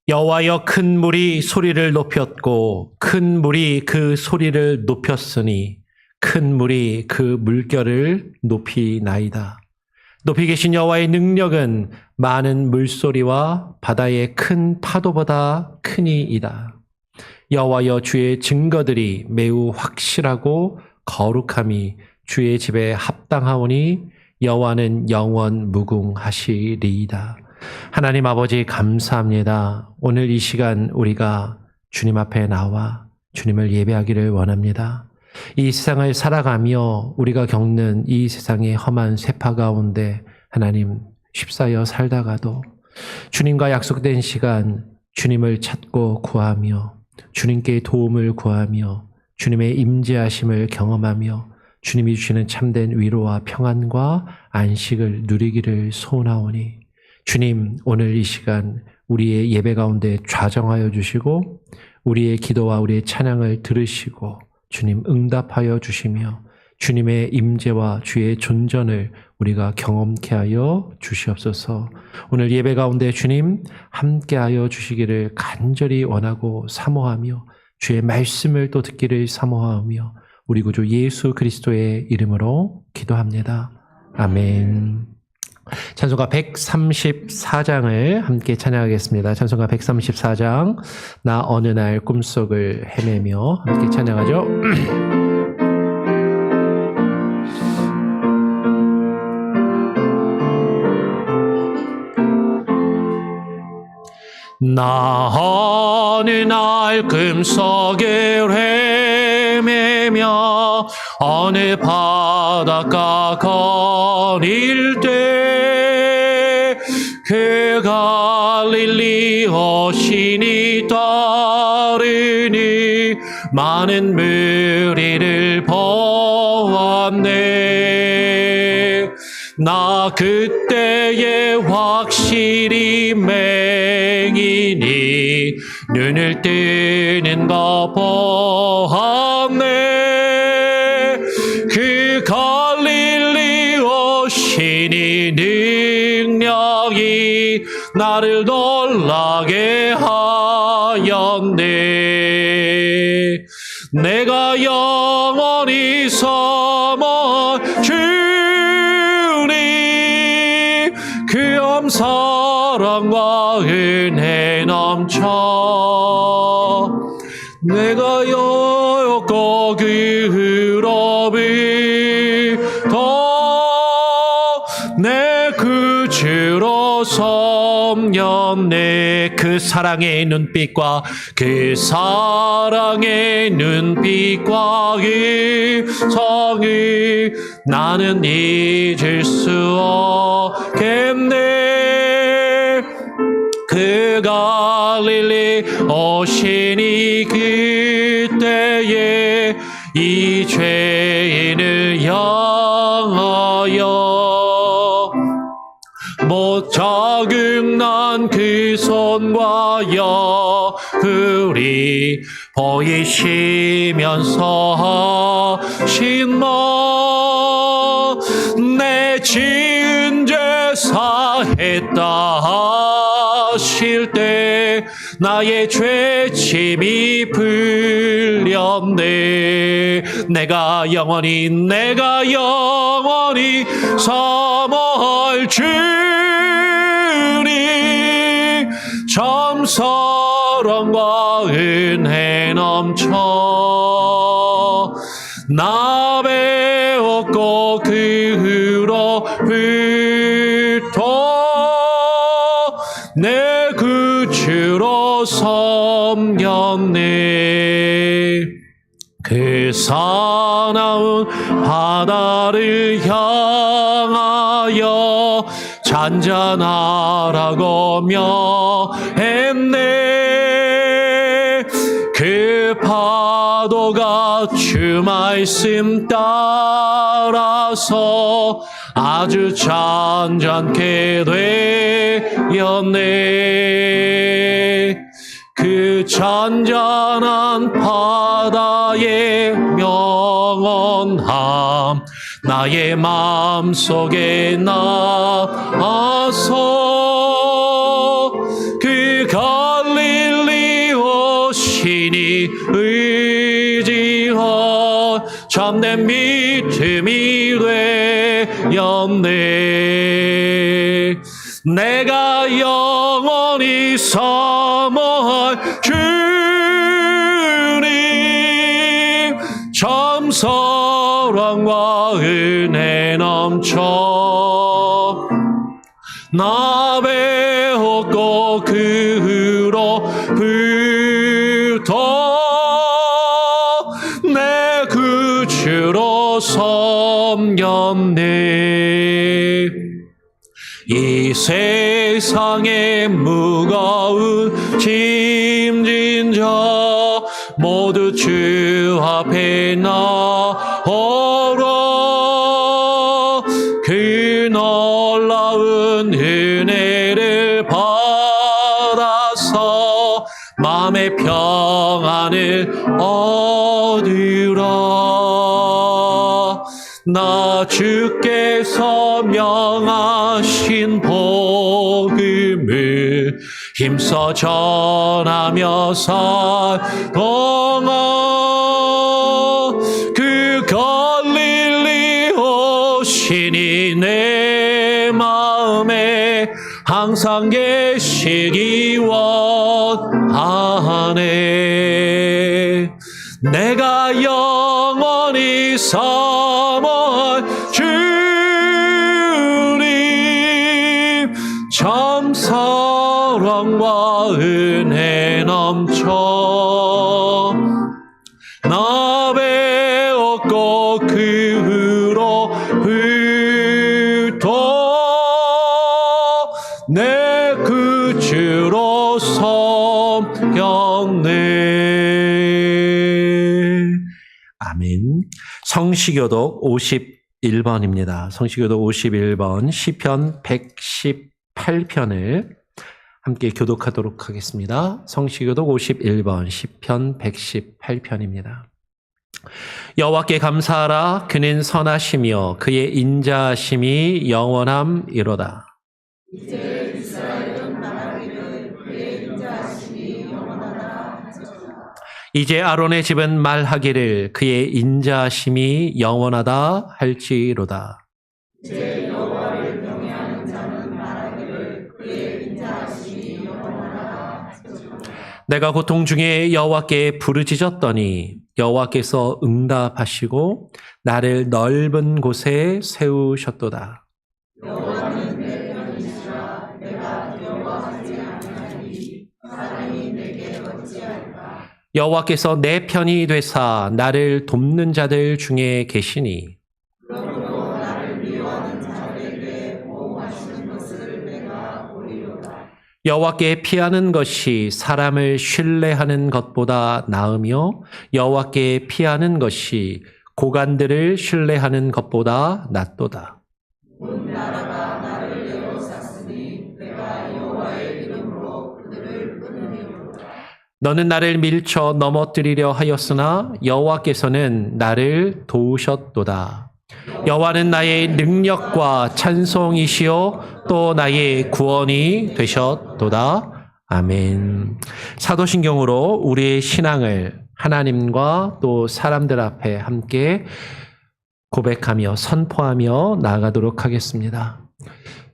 여호와여, 큰 물이 소리를 높였고 큰 물이 그 소리를 높였으니 큰 물이 그 물결을 높이나이다. 높이 계신 여호와의 능력은 많은 물소리와 바다의 큰 파도보다 크니이다. 여호와여, 주의 증거들이 매우 확실하고 거룩함이 주의 집에 합당하오니 여호와는 영원 무궁하시리이다. 하나님 아버지, 감사합니다. 오늘 이 시간 우리가 주님 앞에 나와 주님을 예배하기를 원합니다. 이 세상을 살아가며 우리가 겪는 이 세상의 험한 쇠파 가운데 하나님 쉽사여 살다가도 주님과 약속된 시간 주님을 찾고 구하며 주님께 도움을 구하며 주님의 임재하심을 경험하며 주님이 주시는 참된 위로와 평안과 안식을 누리기를 소원하오니 주님, 오늘 이 시간 우리의 예배 가운데 좌정하여 주시고 우리의 기도와 우리의 찬양을 들으시고 주님 응답하여 주시며 주님의 임재와 주의 존전을 우리가 경험케 하여 주시옵소서. 오늘 예배 가운데 주님 함께하여 주시기를 간절히 원하고 사모하며 주의 말씀을 또 듣기를 사모하며 우리 구주 예수 그리스도의 이름으로 기도합니다. 아멘. 찬송가 134장을 함께 찬양하겠습니다. 찬송가 134장, 나 어느 날 꿈속을 헤매며 함께 찬양하죠. 나 어느 날 꿈속을 헤매며 어느 바닷가 거닐 때 그 갈릴리 오신이 따르니 많은 무리를 보았네. 나 그때에 확실히 맹인이 눈을 뜨는 거 보았네. 그 갈릴리 오신이 능력이 나를 놀라게 하였네. 내가 영원히 섬어 주니 그 엄사랑과 은혜 넘쳐 내가 여였고 그 흐름이 내 구주로 섬겼네. 그 사랑의 눈빛과 그 사랑의 눈빛과 그 성이 나는 잊을 수 없겠네. 그 갈릴리 오시니 그때에 이 죄인을 향하여 못 적응난 그 손과 옆구리 보이시면서 신모 내 지은 죄 사했다 하실 때 나의 죄짐이 풀렸네. 내가 영원히 섬을 주니 점서로 사랑과 은혜 넘쳐 나 배웠고 그 후로부터 내 구주로 섬겼네. 그 사나운 바다를 향하여 잔잔하라고 명했네. 그 파도가 주 말씀 따라서 아주 잔잔케 되었네. 그 잔잔한 바다의 영원함 나의 마음속에 나와서 그 갈릴리 오시니 의지한 참된 믿음이 되었네. 내가 영원히 사모할 주님 참 사랑과 은혜 넘쳐 나 배웠고 그 후로부터 내 구주로 섬겼네. 이 세상에 무거운 짐진 자 모두 주 앞에 나오라. 그 놀라운 은혜를 받아서 마음의 평안을 얻으라. 나 주께서 명하신 복음을 힘써 전하며 살 동안 그 갈릴리 오시니 내 마음에 항상 계시기 원하네. 내가 영원히 사모할 주님 참 사랑과 은혜 넘쳐 나 배웠고 그 후로부터 내 구주로 섬겼네. 아멘. 성시교독 51번입니다. 성시교독 51번 시편 118편을 함께 교독하도록 하겠습니다. 성시교독 51번 시편 118편입니다. 여호와께 감사하라. 그는 선하시며 그의 인자하심이 영원함이로다. 이제 이스라엘은 말하기를 그의 인자하심이 영원하다 하시리라. 이제 아론의 집은 말하기를 그의 인자하심이 영원하다 할지로다. 이제 여호와를 경외하는 자는 말하기를 그의 인자하심이 영원하다 하시리라. 내가 고통 중에 여호와께 부르짖었더니 여호와께서 응답하시고 나를 넓은 곳에 세우셨도다. 여호와는 내 편이시라. 내가 두려워하지 아니하리니 사람이 내게 어찌할까. 여호와께서 내 편이 되사 나를 돕는 자들 중에 계시니 그러므로 나를 미워하는 자들에게 보호하시는 것을 내가 보리로다. 여호와께 피하는 것이 사람을 신뢰하는 것보다 나으며 여호와께 피하는 것이 고관들을 신뢰하는 것보다 낫도다. 온 나라가 나를 에워쌌으니 내가 여호와의 이름으로 그들을 끊으리로다. 너는 나를 밀쳐 넘어뜨리려 하였으나 여호와께서는 나를 도우셨도다. 여호와는 나의 능력과 찬송이시요 또 나의 구원이 되셨도다. 아멘. 사도신경으로 우리의 신앙을 하나님과 또 사람들 앞에 함께 고백하며 선포하며 나아가도록 하겠습니다.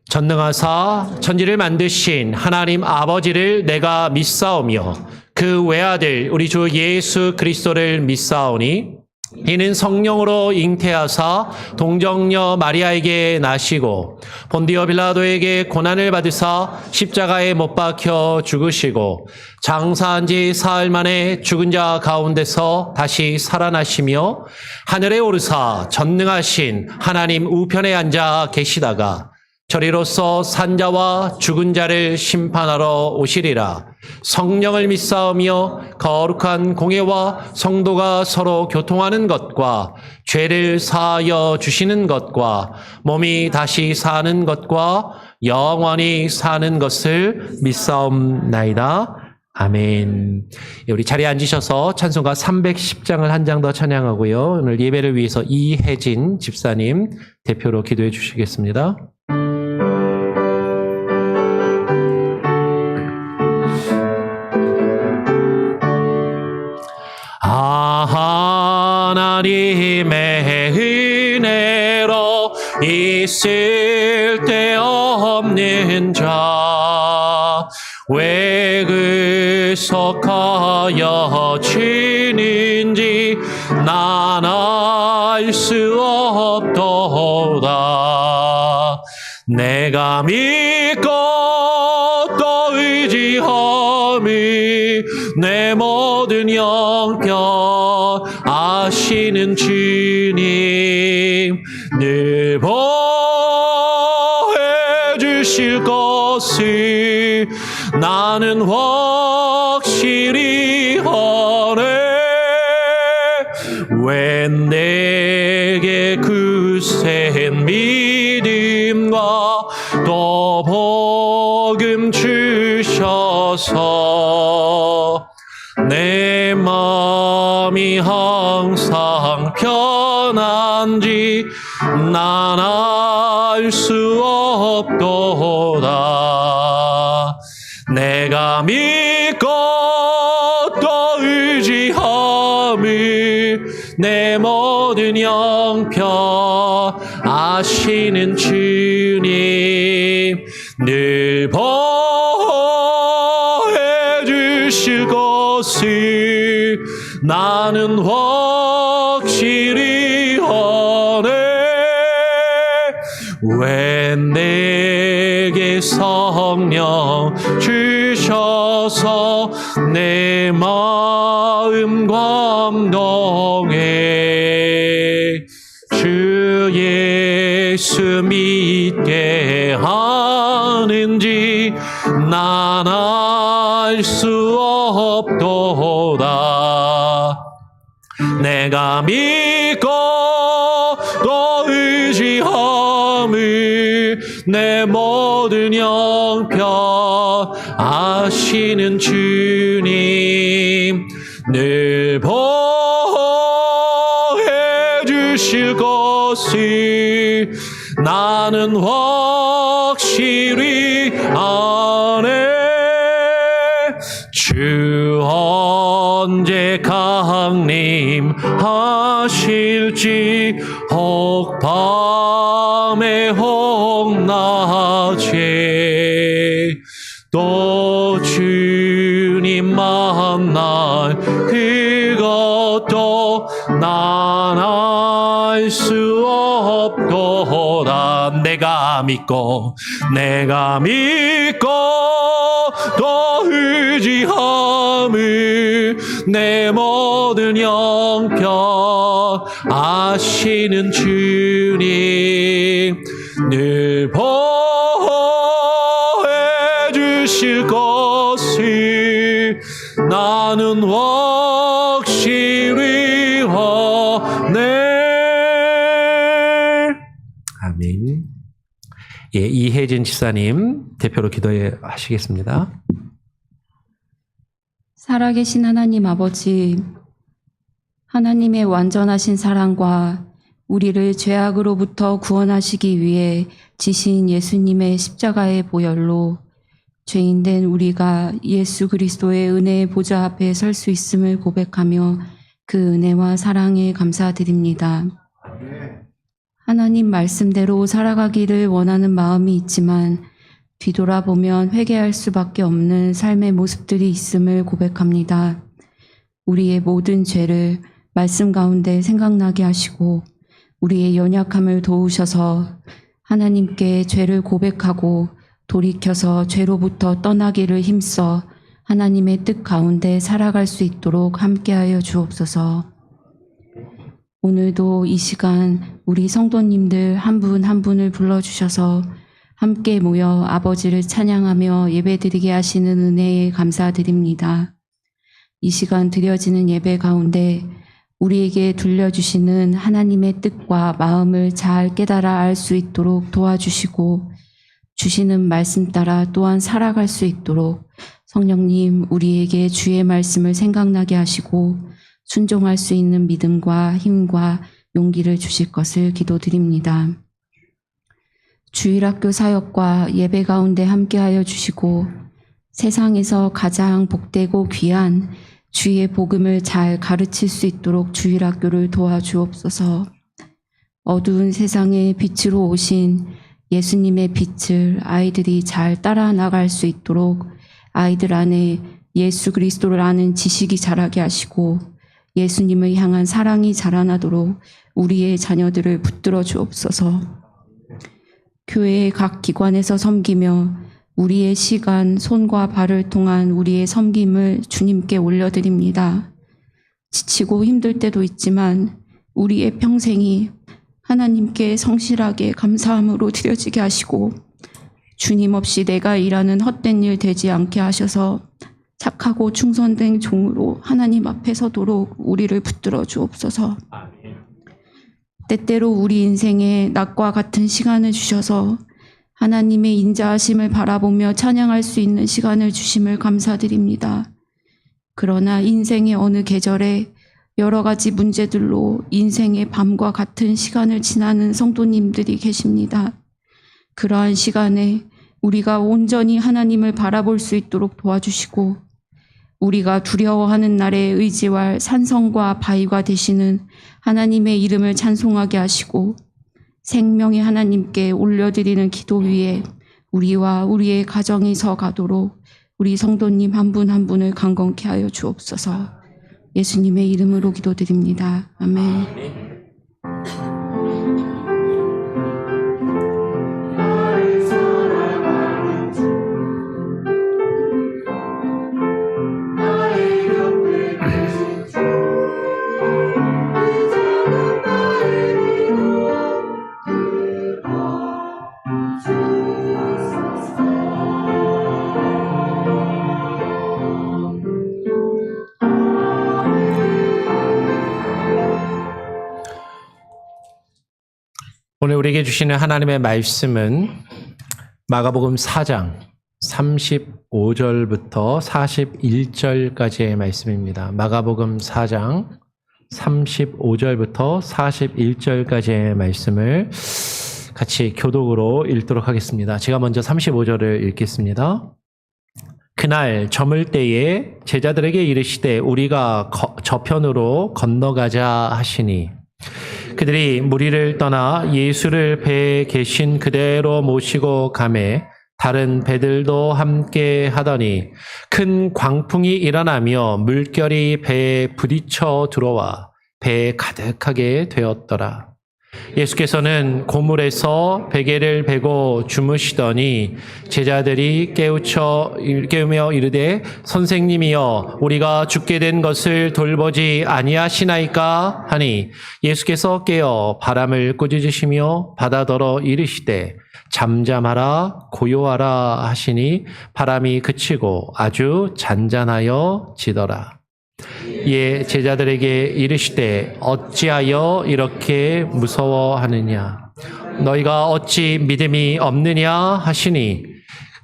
전능하사 천지를 만드신 하나님 아버지를 내가 믿사오며 그 외아들 우리 주 예수 그리스도를 믿사오니 이는 성령으로 잉태하사 동정녀 마리아에게 나시고 본디오 빌라도에게 고난을 받으사 십자가에 못 박혀 죽으시고 장사한 지 사흘 만에 죽은 자 가운데서 다시 살아나시며 하늘에 오르사 전능하신 하나님 우편에 앉아 계시다가 저리로서 산자와 죽은 자를 심판하러 오시리라. 성령을 믿사오며 거룩한 공예와 성도가 서로 교통하는 것과 죄를 사하여 주시는 것과 몸이 다시 사는 것과 영원히 사는 것을 믿사옵나이다. 아멘. 우리 자리에 앉으셔서 찬송가 310장을 한 장 더 찬양하고요. 오늘 예배를 위해서 이혜진 집사님 대표로 기도해 주시겠습니다. 하나님의 은혜로 있을 데 없는 자 왜 그속하여 지는지 난 알 수 없도다. 내가 믿고 또 의지함이 내 모든 형편 아시는 주님 늘 보해 주실 것을 나는 확실히 아네. 왜 내게 굳센 믿음과 또 복음 주셔서 내 마음이 항상 편한지 난 알 수 없도다. 내가 믿고 또 의지함을 내 모든 형편 아시는 주님 늘 보해 주실 것을 나는 확실히 아네. 왜 내게 성령 주셔서 내 마음 감동해 주 예수 믿게 하는지 난 알 수 없도다. 내가 믿고 또 의지함을 내 모든 형편 아시는 주님 늘 보해 주실 것을 나는 확실히 아네. 주 언제 강림하실지 혹 밤에 혹 낮에 또 주님 만날 그것도 난 알 수 없도다. 내가 믿고 또 의지함을 내 모든 형편 아시는 주님 늘 보해 주실 것을 나는 확실히 아네. 아멘. 예, 이혜진 집사님 대표로 기도해 하시겠습니다. 살아계신 하나님 아버지, 하나님의 완전하신 사랑과 우리를 죄악으로부터 구원하시기 위해 지신 예수님의 십자가의 보혈로 죄인된 우리가 예수 그리스도의 은혜의 보좌 앞에 설 수 있음을 고백하며 그 은혜와 사랑에 감사드립니다. 하나님 말씀대로 살아가기를 원하는 마음이 있지만 뒤돌아보면 회개할 수밖에 없는 삶의 모습들이 있음을 고백합니다. 우리의 모든 죄를 말씀 가운데 생각나게 하시고 우리의 연약함을 도우셔서 하나님께 죄를 고백하고 돌이켜서 죄로부터 떠나기를 힘써 하나님의 뜻 가운데 살아갈 수 있도록 함께하여 주옵소서. 오늘도 이 시간 우리 성도님들 한 분 한 분을 불러주셔서 함께 모여 아버지를 찬양하며 예배드리게 하시는 은혜에 감사드립니다. 이 시간 드려지는 예배 가운데 우리에게 들려주시는 하나님의 뜻과 마음을 잘 깨달아 알 수 있도록 도와주시고 주시는 말씀 따라 또한 살아갈 수 있도록 성령님 우리에게 주의 말씀을 생각나게 하시고 순종할 수 있는 믿음과 힘과 용기를 주실 것을 기도드립니다. 주일학교 사역과 예배 가운데 함께하여 주시고 세상에서 가장 복되고 귀한 주의 복음을 잘 가르칠 수 있도록 주일학교를 도와주옵소서. 어두운 세상에 빛으로 오신 예수님의 빛을 아이들이 잘 따라 나갈 수 있도록 아이들 안에 예수 그리스도를 아는 지식이 자라게 하시고 예수님을 향한 사랑이 자라나도록 우리의 자녀들을 붙들어 주옵소서. 교회의 각 기관에서 섬기며 우리의 시간, 손과 발을 통한 우리의 섬김을 주님께 올려드립니다. 지치고 힘들 때도 있지만 우리의 평생이 하나님께 성실하게 감사함으로 드려지게 하시고 주님 없이 내가 일하는 헛된 일 되지 않게 하셔서 착하고 충성된 종으로 하나님 앞에 서도록 우리를 붙들어 주옵소서. 때때로 우리 인생에 낮과 같은 시간을 주셔서 하나님의 인자하심을 바라보며 찬양할 수 있는 시간을 주심을 감사드립니다. 그러나 인생의 어느 계절에 여러 가지 문제들로 인생의 밤과 같은 시간을 지나는 성도님들이 계십니다. 그러한 시간에 우리가 온전히 하나님을 바라볼 수 있도록 도와주시고 우리가 두려워하는 날에 의지할 산성과 바위가 되시는 하나님의 이름을 찬송하게 하시고 생명의 하나님께 올려드리는 기도 위에 우리와 우리의 가정이 서 가도록 우리 성도님 한 분 한 분을 강건케 하여 주옵소서. 예수님의 이름으로 기도드립니다. 아멘. 오늘 우리에게 주시는 하나님의 말씀은 마가복음 4장 35절부터 41절까지의 말씀입니다. 마가복음 4장 35절부터 41절까지의 말씀을 같이 교독으로 읽도록 하겠습니다. 제가 먼저 35절을 읽겠습니다. 그날 저물 때에 제자들에게 이르시되 우리가 저편으로 건너가자 하시니 그들이 무리를 떠나 예수를 배에 계신 그대로 모시고 가매 다른 배들도 함께 하더니 큰 광풍이 일어나며 물결이 배에 부딪혀 들어와 배에 가득하게 되었더라. 예수께서는 고물에서 베개를 베고 주무시더니 제자들이 깨우며 이르되 선생님이여 우리가 죽게 된 것을 돌보지 아니하시나이까 하니 예수께서 깨어 바람을 꾸짖으시며 바다더러 이르시되 잠잠하라 고요하라 하시니 바람이 그치고 아주 잔잔하여 지더라. 이에 제자들에게 이르시되 어찌하여 이렇게 무서워하느냐 너희가 어찌 믿음이 없느냐 하시니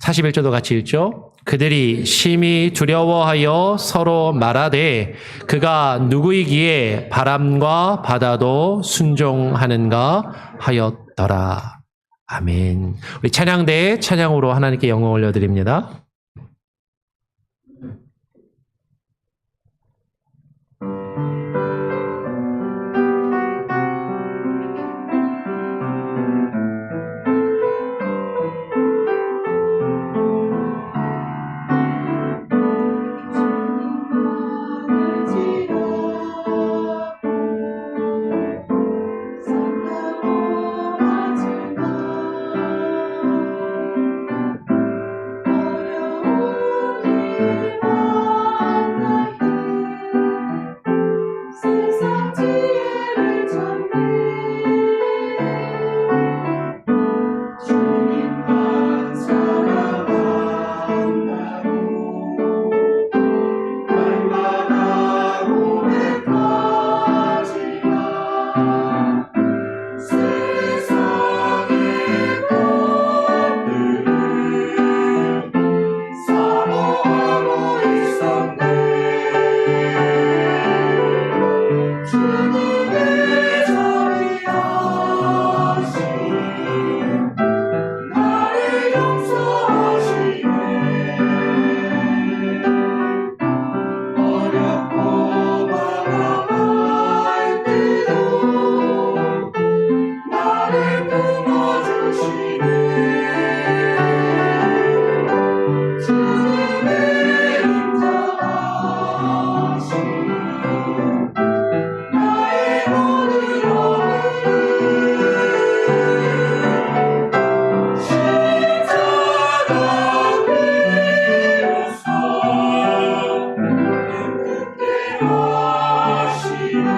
41절도 같이 읽죠. 그들이 심히 두려워하여 서로 말하되 그가 누구이기에 바람과 바다도 순종하는가 하였더라. 아멘. 우리 찬양대의 찬양으로 하나님께 영광 올려드립니다. 주님의 자비하심 나를 용서하시네 어렵고 막막할 때도 나를 품어주시네 주님의 인자하심 나의 모든 어려움을 십자가 비로소 행복해 하시네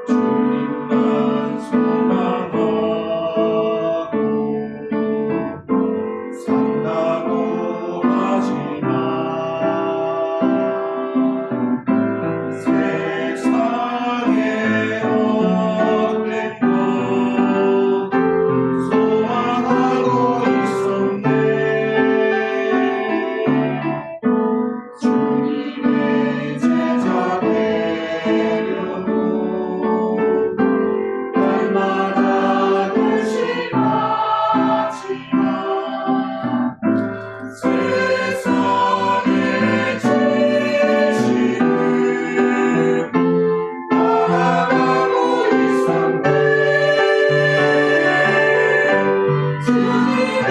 주님만 소망하고 산다고 하지만 세상에 얻는 것 소망하고 있었네 주님의 제자 되려고 날마다 결심하지만 세상의 지시를 따라가고 있었네 주님의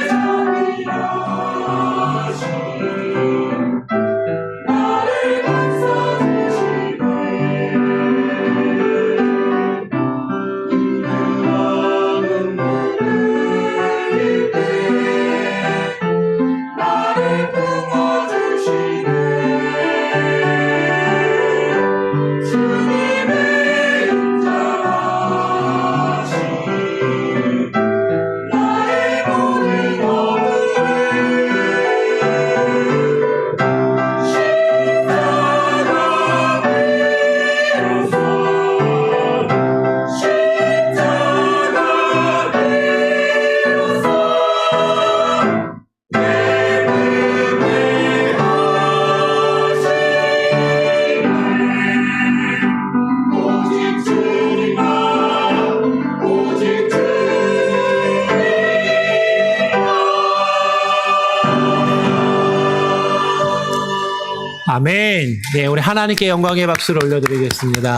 자비하심 나를 감싸주시네 힘들어 눈물을 흘릴 때 나를 품어주시네 주님의 인자하심 나의 모든 어음을 십자가 비로소 십자가 비로소 행복해 하시네 오직 주님만 오직 아멘. 네, 우리 하나님께 영광의 박수를 올려드리겠습니다.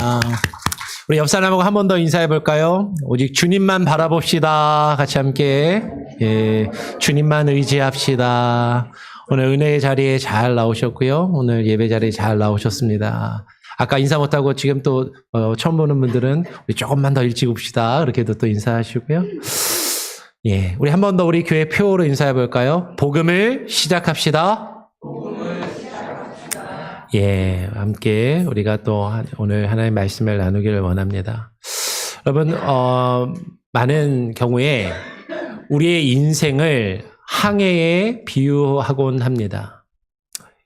우리 옆 사람하고 한 번 더 인사해 볼까요? 오직 주님만 바라봅시다. 같이 함께. 예, 주님만 의지합시다. 오늘 은혜의 자리에 잘 나오셨고요. 오늘 예배 자리에 잘 나오셨습니다. 아까 인사 못하고 지금 또 처음 보는 분들은 우리 조금만 더 일찍 옵시다. 그렇게도 또 인사하시고요. 예, 우리 한 번 더 우리 교회 표어로 인사해 볼까요? 복음을 시작합시다. 예, 함께 우리가 또 오늘 하나님의 말씀을 나누기를 원합니다. 여러분, 많은 경우에 우리의 인생을 항해에 비유하곤 합니다.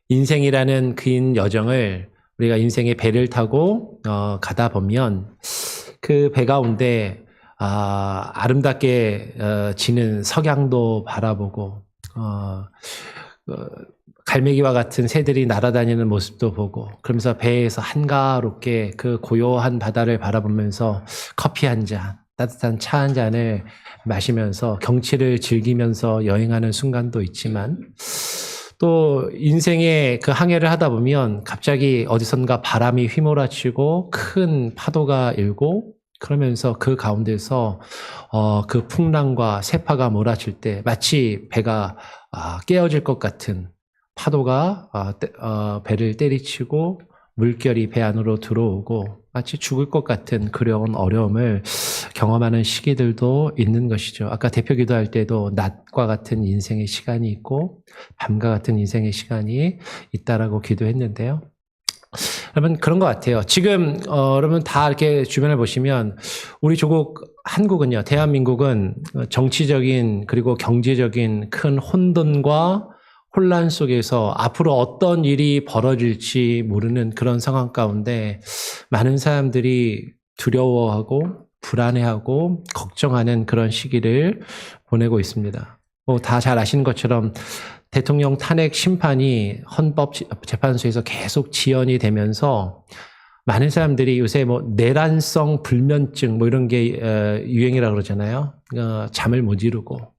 인생이라는 긴 여정을 우리가 인생의 배를 타고 가다 보면 그 배 가운데 아름답게 지는 석양도 바라보고 갈매기와 같은 새들이 날아다니는 모습도 보고 그러면서 배에서 한가롭게 그 고요한 바다를 바라보면서 커피 한 잔, 따뜻한 차 한 잔을 마시면서 경치를 즐기면서 여행하는 순간도 있지만 또 인생의 그 항해를 하다 보면 갑자기 어디선가 바람이 휘몰아치고 큰 파도가 일고 그러면서 그 가운데서 그 풍랑과 세파가 몰아칠 때 마치 배가 깨어질 것 같은 파도가 배를 때리치고 물결이 배 안으로 들어오고 마치 죽을 것 같은 그런 어려움을 경험하는 시기들도 있는 것이죠. 아까 대표 기도할 때도 낮과 같은 인생의 시간이 있고 밤과 같은 인생의 시간이 있다라고 기도했는데요. 여러분 그런 것 같아요. 지금 여러분 다 이렇게 주변을 보시면 우리 조국 한국은요, 대한민국은 정치적인 그리고 경제적인 큰 혼돈과 혼란 속에서 앞으로 어떤 일이 벌어질지 모르는 그런 상황 가운데 많은 사람들이 두려워하고 불안해하고 걱정하는 그런 시기를 보내고 있습니다. 다 잘 아시는 것처럼 대통령 탄핵 심판이 헌법재판소에서 계속 지연이 되면서 많은 사람들이 요새 내란성 불면증 이런 게 유행이라고 그러잖아요. 잠을 못 이루고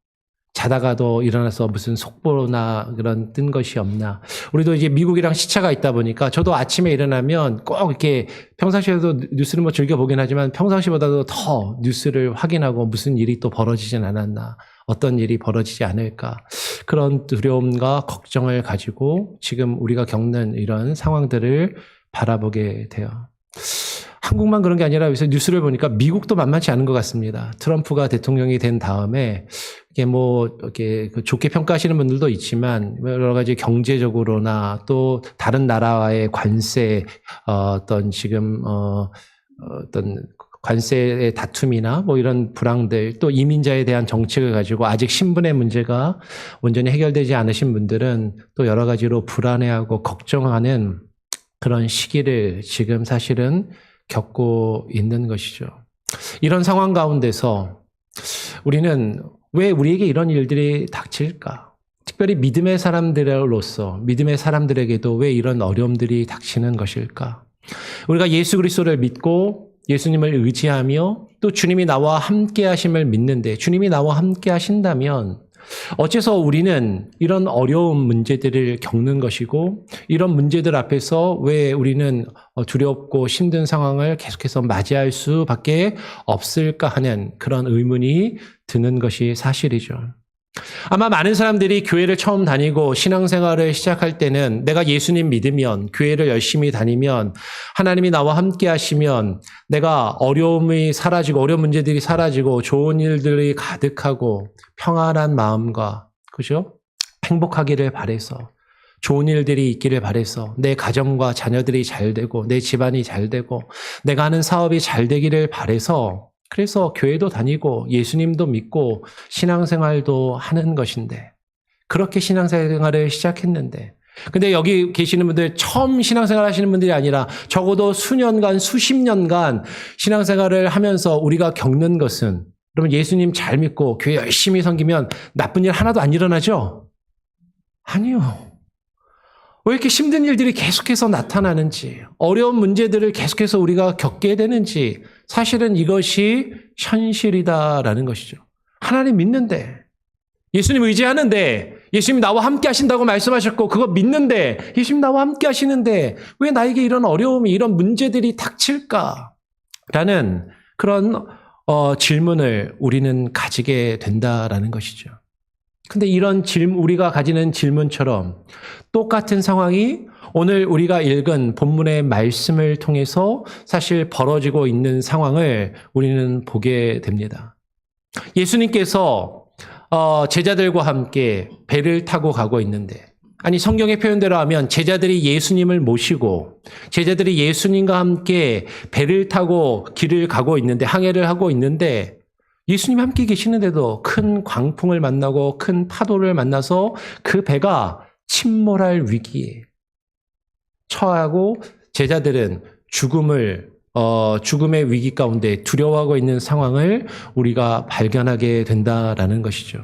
자다가도 일어나서 무슨 속보나 그런 뜬 것이 없나. 우리도 이제 미국이랑 시차가 있다 보니까 저도 아침에 일어나면 꼭 이렇게 평상시에도 뉴스를 즐겨보긴 하지만 평상시보다도 더 뉴스를 확인하고 무슨 일이 또 벌어지진 않았나. 어떤 일이 벌어지지 않을까. 그런 두려움과 걱정을 가지고 지금 우리가 겪는 이런 상황들을 바라보게 돼요. 한국만 그런 게 아니라 요새 뉴스를 보니까 미국도 만만치 않은 것 같습니다. 트럼프가 대통령이 된 다음에 이게 이렇게 좋게 평가하시는 분들도 있지만 여러 가지 경제적으로나 또 다른 나라와의 관세 어떤 지금 어떤 관세의 다툼이나 이런 불황들 또 이민자에 대한 정책을 가지고 아직 신분의 문제가 온전히 해결되지 않으신 분들은 또 여러 가지로 불안해하고 걱정하는 그런 시기를 지금 사실은 겪고 있는 것이죠. 이런 상황 가운데서 우리는 왜 우리에게 이런 일들이 닥칠까? 특별히 믿음의 사람들로서 믿음의 사람들에게도 왜 이런 어려움들이 닥치는 것일까? 우리가 예수 그리스도를 믿고 예수님을 의지하며 또 주님이 나와 함께 하심을 믿는데 주님이 나와 함께 하신다면 어째서 우리는 이런 어려운 문제들을 겪는 것이고 이런 문제들 앞에서 왜 우리는 두렵고 힘든 상황을 계속해서 맞이할 수밖에 없을까 하는 그런 의문이 드는 것이 사실이죠. 아마 많은 사람들이 교회를 처음 다니고 신앙생활을 시작할 때는 내가 예수님 믿으면 교회를 열심히 다니면 하나님이 나와 함께 하시면 내가 어려움이 사라지고 어려운 문제들이 사라지고 좋은 일들이 가득하고 평안한 마음과 그죠? 행복하기를 바래서 좋은 일들이 있기를 바래서 내 가정과 자녀들이 잘 되고 내 집안이 잘 되고 내가 하는 사업이 잘 되기를 바래서 그래서 교회도 다니고 예수님도 믿고 신앙생활도 하는 것인데 그렇게 신앙생활을 시작했는데 근데 여기 계시는 분들 처음 신앙생활 하시는 분들이 아니라 적어도 수년간 수십 년간 신앙생활을 하면서 우리가 겪는 것은 여러분 예수님 잘 믿고 교회 열심히 섬기면 나쁜 일 하나도 안 일어나죠? 아니요. 왜 이렇게 힘든 일들이 계속해서 나타나는지, 어려운 문제들을 계속해서 우리가 겪게 되는지, 사실은 이것이 현실이다라는 것이죠. 하나님 믿는데, 예수님 의지하는데, 예수님 나와 함께 하신다고 말씀하셨고, 그거 믿는데, 예수님 나와 함께 하시는데, 왜 나에게 이런 어려움이, 이런 문제들이 닥칠까? 라는 그런 질문을 우리는 가지게 된다라는 것이죠. 근데 이런 우리가 가지는 질문처럼 똑같은 상황이 오늘 우리가 읽은 본문의 말씀을 통해서 사실 벌어지고 있는 상황을 우리는 보게 됩니다. 예수님께서 제자들과 함께 배를 타고 가고 있는데 아니 성경의 표현대로 하면 제자들이 예수님을 모시고 제자들이 예수님과 함께 배를 타고 길을 가고 있는데 항해를 하고 있는데 예수님 함께 계시는데도 큰 광풍을 만나고 큰 파도를 만나서 그 배가 침몰할 위기에 처하고 제자들은 죽음의 위기 가운데 두려워하고 있는 상황을 우리가 발견하게 된다라는 것이죠.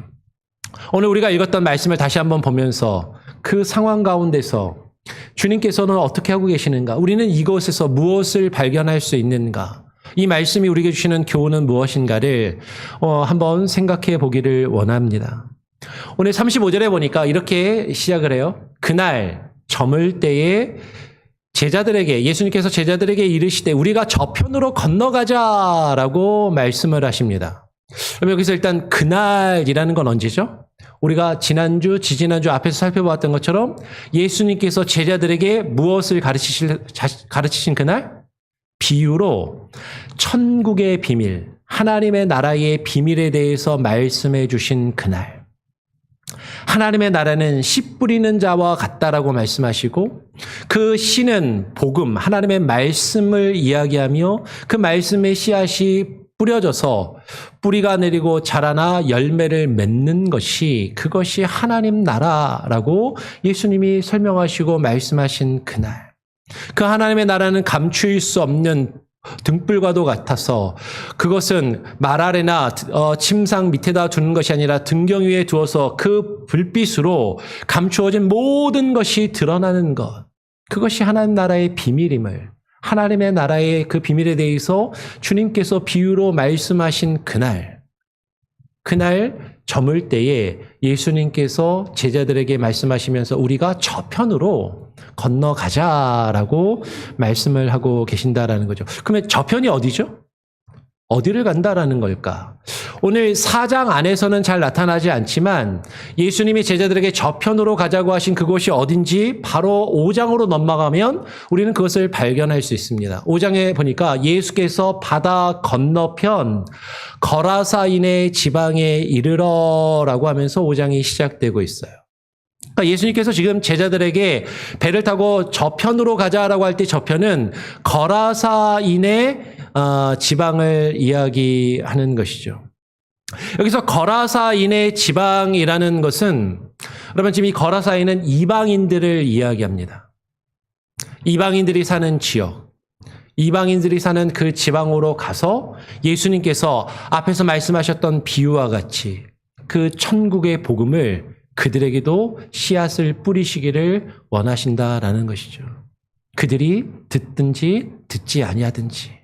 오늘 우리가 읽었던 말씀을 다시 한번 보면서 그 상황 가운데서 주님께서는 어떻게 하고 계시는가? 우리는 이곳에서 무엇을 발견할 수 있는가? 이 말씀이 우리에게 주시는 교훈은 무엇인가를 한번 생각해 보기를 원합니다. 오늘 35절에 보니까 이렇게 시작을 해요. 그날 저물 때에 제자들에게 예수님께서 제자들에게 이르시되 우리가 저편으로 건너가자라고 말씀을 하십니다. 그럼 여기서 일단 그날이라는 건 언제죠? 우리가 지난주, 지지난주 앞에서 살펴보았던 것처럼 예수님께서 제자들에게 무엇을 가르치신 그날? 비유로 천국의 비밀, 하나님의 나라의 비밀에 대해서 말씀해 주신 그날. 하나님의 나라는 씨 뿌리는 자와 같다라고 말씀하시고 그 씨는 복음, 하나님의 말씀을 이야기하며 그 말씀의 씨앗이 뿌려져서 뿌리가 내리고 자라나 열매를 맺는 것이 그것이 하나님 나라라고 예수님이 설명하시고 말씀하신 그날. 그 하나님의 나라는 감출 수 없는 등불과도 같아서 그것은 말 아래나 침상 밑에다 두는 것이 아니라 등경 위에 두어서 그 불빛으로 감추어진 모든 것이 드러나는 것. 그것이 하나님 나라의 비밀임을, 하나님의 나라의 그 비밀에 대해서 주님께서 비유로 말씀하신 그날 저물 때에 예수님께서 제자들에게 말씀하시면서 우리가 저편으로 건너가자라고 말씀을 하고 계신다라는 거죠. 그러면 저편이 어디죠? 어디를 간다라는 걸까? 오늘 4장 안에서는 잘 나타나지 않지만 예수님이 제자들에게 저편으로 가자고 하신 그곳이 어딘지 바로 5장으로 넘어가면 우리는 그것을 발견할 수 있습니다. 5장에 보니까 예수께서 바다 건너편 거라사인의 지방에 이르러라고 하면서 5장이 시작되고 있어요. 그러니까 예수님께서 지금 제자들에게 배를 타고 저편으로 가자라고 할 때 저편은 거라사인의 지방을 이야기하는 것이죠. 여기서 거라사인의 지방이라는 것은 여러분 지금 이 거라사인은 이방인들을 이야기합니다. 이방인들이 사는 지역, 이방인들이 사는 그 지방으로 가서 예수님께서 앞에서 말씀하셨던 비유와 같이 그 천국의 복음을 그들에게도 씨앗을 뿌리시기를 원하신다라는 것이죠. 그들이 듣든지 듣지 아니하든지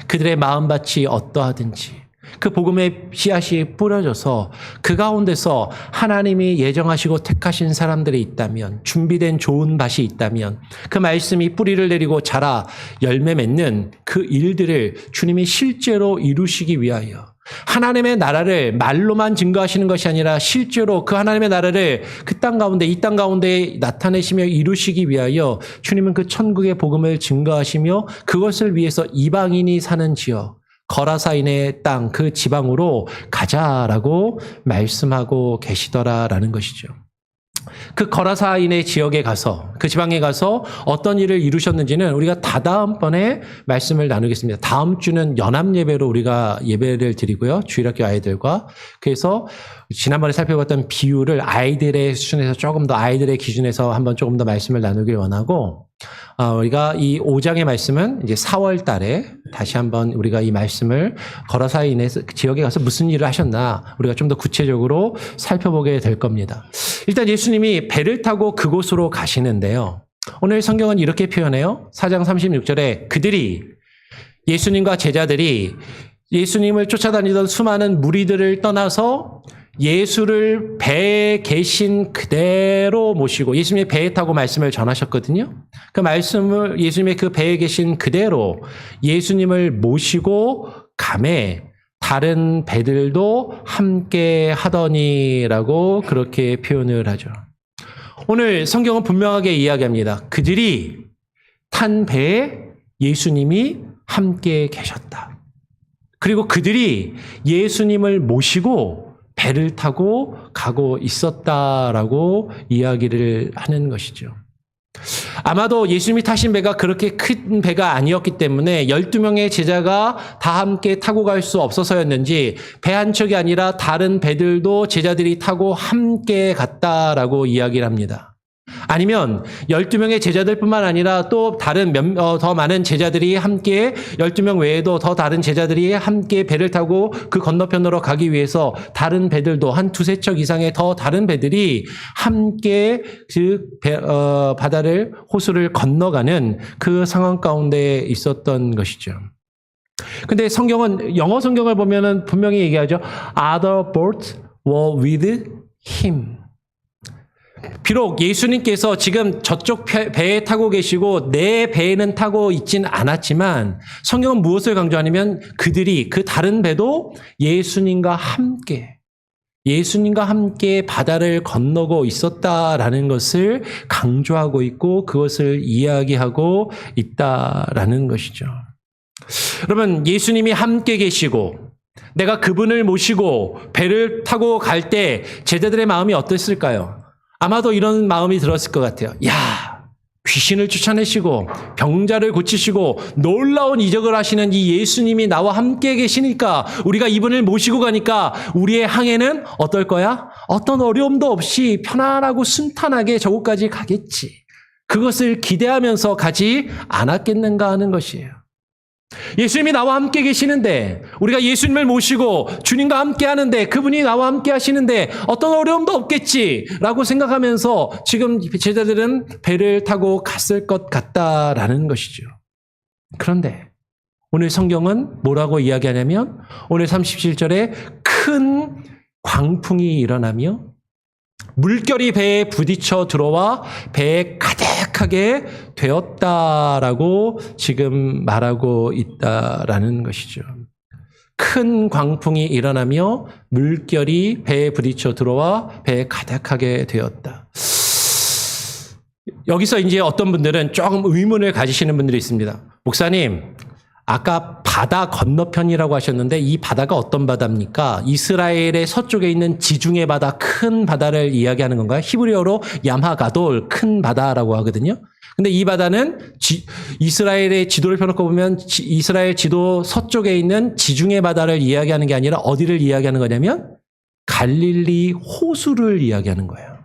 그들의 마음밭이 어떠하든지 그 복음의 씨앗이 뿌려져서 그 가운데서 하나님이 예정하시고 택하신 사람들이 있다면, 준비된 좋은 밭이 있다면 그 말씀이 뿌리를 내리고 자라 열매 맺는 그 일들을 주님이 실제로 이루시기 위하여 하나님의 나라를 말로만 증거하시는 것이 아니라 실제로 그 하나님의 나라를 그 땅 가운데, 이 땅 가운데 나타내시며 이루시기 위하여 주님은 그 천국의 복음을 증거하시며 그것을 위해서 이방인이 사는 지역, 거라사인의 땅, 그 지방으로 가자라고 말씀하고 계시더라라는 것이죠. 그 거라사인의 지역에 가서, 그 지방에 가서 어떤 일을 이루셨는지는 우리가 다다음번에 말씀을 나누겠습니다. 다음 주는 연합예배로 우리가 예배를 드리고요. 주일학교 아이들과. 그래서 지난번에 살펴봤던 비유를 아이들의 수준에서 조금 더 아이들의 기준에서 한번 조금 더 말씀을 나누길 원하고, 우리가 이 5장의 말씀은 이제 4월 달에 다시 한번 우리가 이 말씀을 거라사인의 지역에 가서 무슨 일을 하셨나 우리가 좀 더 구체적으로 살펴보게 될 겁니다. 일단 예수님이 배를 타고 그곳으로 가시는데요. 오늘 성경은 이렇게 표현해요. 4장 36절에 그들이, 예수님과 제자들이 예수님을 쫓아다니던 수많은 무리들을 떠나서 예수를 배에 계신 그대로 모시고, 예수님이 배에 타고 말씀을 전하셨거든요. 그 말씀을, 예수님의 그 배에 계신 그대로 예수님을 모시고 가매 다른 배들도 함께 하더니라고 그렇게 표현을 하죠. 오늘 성경은 분명하게 이야기합니다. 그들이 탄 배에 예수님이 함께 계셨다. 그리고 그들이 예수님을 모시고 배를 타고 가고 있었다라고 이야기를 하는 것이죠. 아마도 예수님이 타신 배가 그렇게 큰 배가 아니었기 때문에 12명의 제자가 다 함께 타고 갈 수 없어서였는지 배 한 척이 아니라 다른 배들도 제자들이 타고 함께 갔다라고 이야기를 합니다. 아니면 12명의 제자들뿐만 아니라 또 다른 더 많은 제자들이 함께 12명 외에도 더 다른 제자들이 함께 배를 타고 그 건너편으로 가기 위해서 다른 배들도 한 두세 척 이상의 더 다른 배들이 함께 그 바다를, 호수를 건너가는 그 상황 가운데 있었던 것이죠. 근데 성경은, 영어 성경을 보면은 분명히 얘기하죠. Other boats were with him. 비록 예수님께서 지금 저쪽 배에 타고 계시고 내 배에는 타고 있진 않았지만 성경은 무엇을 강조하냐면 그들이, 그 다른 배도 예수님과 함께 바다를 건너고 있었다라는 것을 강조하고 있고 그것을 이야기하고 있다라는 것이죠. 여러분, 예수님이 함께 계시고 내가 그분을 모시고 배를 타고 갈 때 제자들의 마음이 어땠을까요? 아마도 이런 마음이 들었을 것 같아요. 야, 귀신을 쫓아내시고 병자를 고치시고 놀라운 이적을 하시는 이 예수님이 나와 함께 계시니까, 우리가 이분을 모시고 가니까 우리의 항해는 어떨 거야? 어떤 어려움도 없이 편안하고 순탄하게 저곳까지 가겠지. 그것을 기대하면서 가지 않았겠는가 하는 것이에요. 예수님이 나와 함께 계시는데, 우리가 예수님을 모시고 주님과 함께 하는데, 그분이 나와 함께 하시는데 어떤 어려움도 없겠지라고 생각하면서 지금 제자들은 배를 타고 갔을 것 같다라는 것이죠. 그런데 오늘 성경은 뭐라고 이야기하냐면, 오늘 37절에 큰 광풍이 일어나며 물결이 배에 부딪혀 들어와 배에 가득하게 되었다라고 지금 말하고 있다라는 것이죠. 큰 광풍이 일어나며 물결이 배에 부딪혀 들어와 배에 가득하게 되었다. 여기서 이제 어떤 분들은 조금 의문을 가지시는 분들이 있습니다. 목사님, 아까 바다 건너편이라고 하셨는데 이 바다가 어떤 바다입니까? 이스라엘의 서쪽에 있는 지중해 바다, 큰 바다를 이야기하는 건가요? 히브리어로 얌하가돌, 큰 바다라고 하거든요. 근데 이 바다는 이스라엘의 지도를 펴놓고 보면 이스라엘 지도 서쪽에 있는 지중해 바다를 이야기하는 게 아니라 어디를 이야기하는 거냐면 갈릴리 호수를 이야기하는 거예요.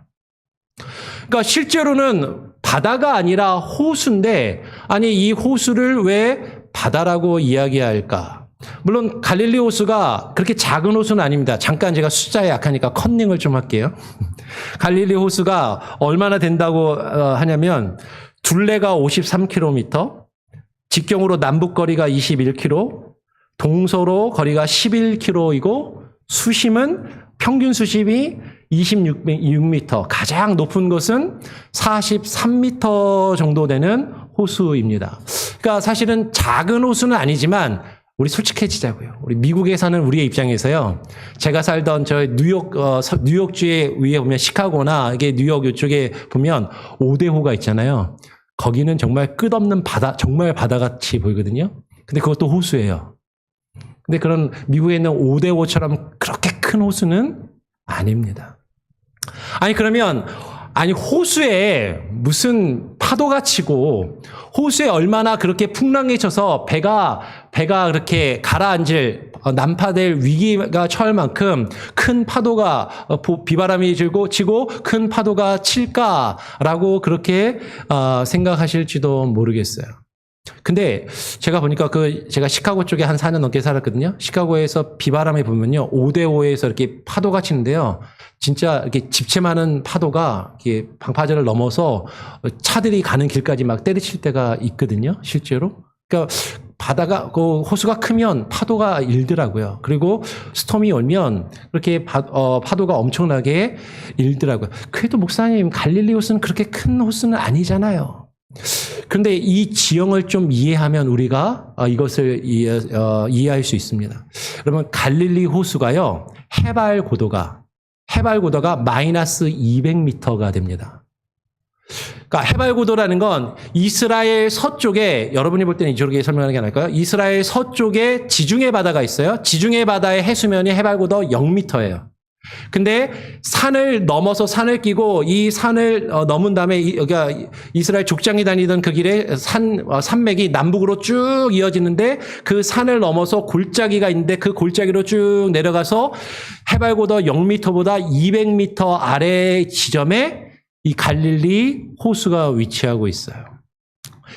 그러니까 실제로는 바다가 아니라 호수인데, 아니 이 호수를 왜 바다라고 이야기할까? 물론 갈릴리 호수가 그렇게 작은 호수는 아닙니다. 잠깐 제가 숫자에 약하니까 컨닝을 좀 할게요. 갈릴리 호수가 얼마나 된다고 하냐면 둘레가 53km, 직경으로 남북 거리가 21km, 동서로 거리가 11km이고 수심은 평균 수심이 26m, 가장 높은 곳은 43m 정도 되는 호수입니다. 그러니까 사실은 작은 호수는 아니지만 우리 솔직해지자고요. 우리 미국에 사는 우리의 입장에서요. 제가 살던 저 뉴욕주에 위에 보면 시카고나 이게 뉴욕 이쪽에 보면 오대호가 있잖아요. 거기는 정말 끝없는 바다, 정말 바다같이 보이거든요. 근데 그것도 호수예요. 근데 그런 미국에 있는 오대호처럼 그렇게 큰 호수는 아닙니다. 아니 그러면 호수에 무슨 파도가 치고 호수에 얼마나 그렇게 풍랑이 쳐서 배가 그렇게 가라앉을 난파될 위기가 처할 만큼 큰 파도가 비바람이 치고 큰 파도가 칠까라고 그렇게 생각하실지도 모르겠어요. 근데 제가 보니까 제가 시카고 쪽에 한 4년 넘게 살았거든요. 시카고에서 비바람이 불면요, 5대5에서 이렇게 파도가 치는데요. 진짜 이렇게 집채 많은 파도가 이렇게 방파제를 넘어서 차들이 가는 길까지 막 때리칠 때가 있거든요. 실제로. 그러니까 그 호수가 크면 파도가 일더라고요. 그리고 스톰이 오면 그렇게 파도가 엄청나게 일더라고요. 그래도 목사님, 갈릴리 호수는 그렇게 큰 호수는 아니잖아요. 그런데 이 지형을 좀 이해하면 우리가 이것을 이해할 수 있습니다. 여러분, 갈릴리 호수가요, 해발 고도가 마이너스 200m가 됩니다. 그러니까 해발 고도라는 건 이스라엘 서쪽에, 여러분이 볼 때는 이쪽에 설명하는 게 나을까요? 이스라엘 서쪽에 지중해 바다가 있어요. 지중해 바다의 해수면이 해발 고도 0m예요. 근데 산을 넘어서 산을 끼고 이 산을 넘은 다음에 여기가 이스라엘 족장이 다니던 그 길에 산맥이 남북으로 쭉 이어지는데 그 산을 넘어서 골짜기가 있는데 그 골짜기로 쭉 내려가서 해발고도 0m보다 200m 아래 지점에 이 갈릴리 호수가 위치하고 있어요.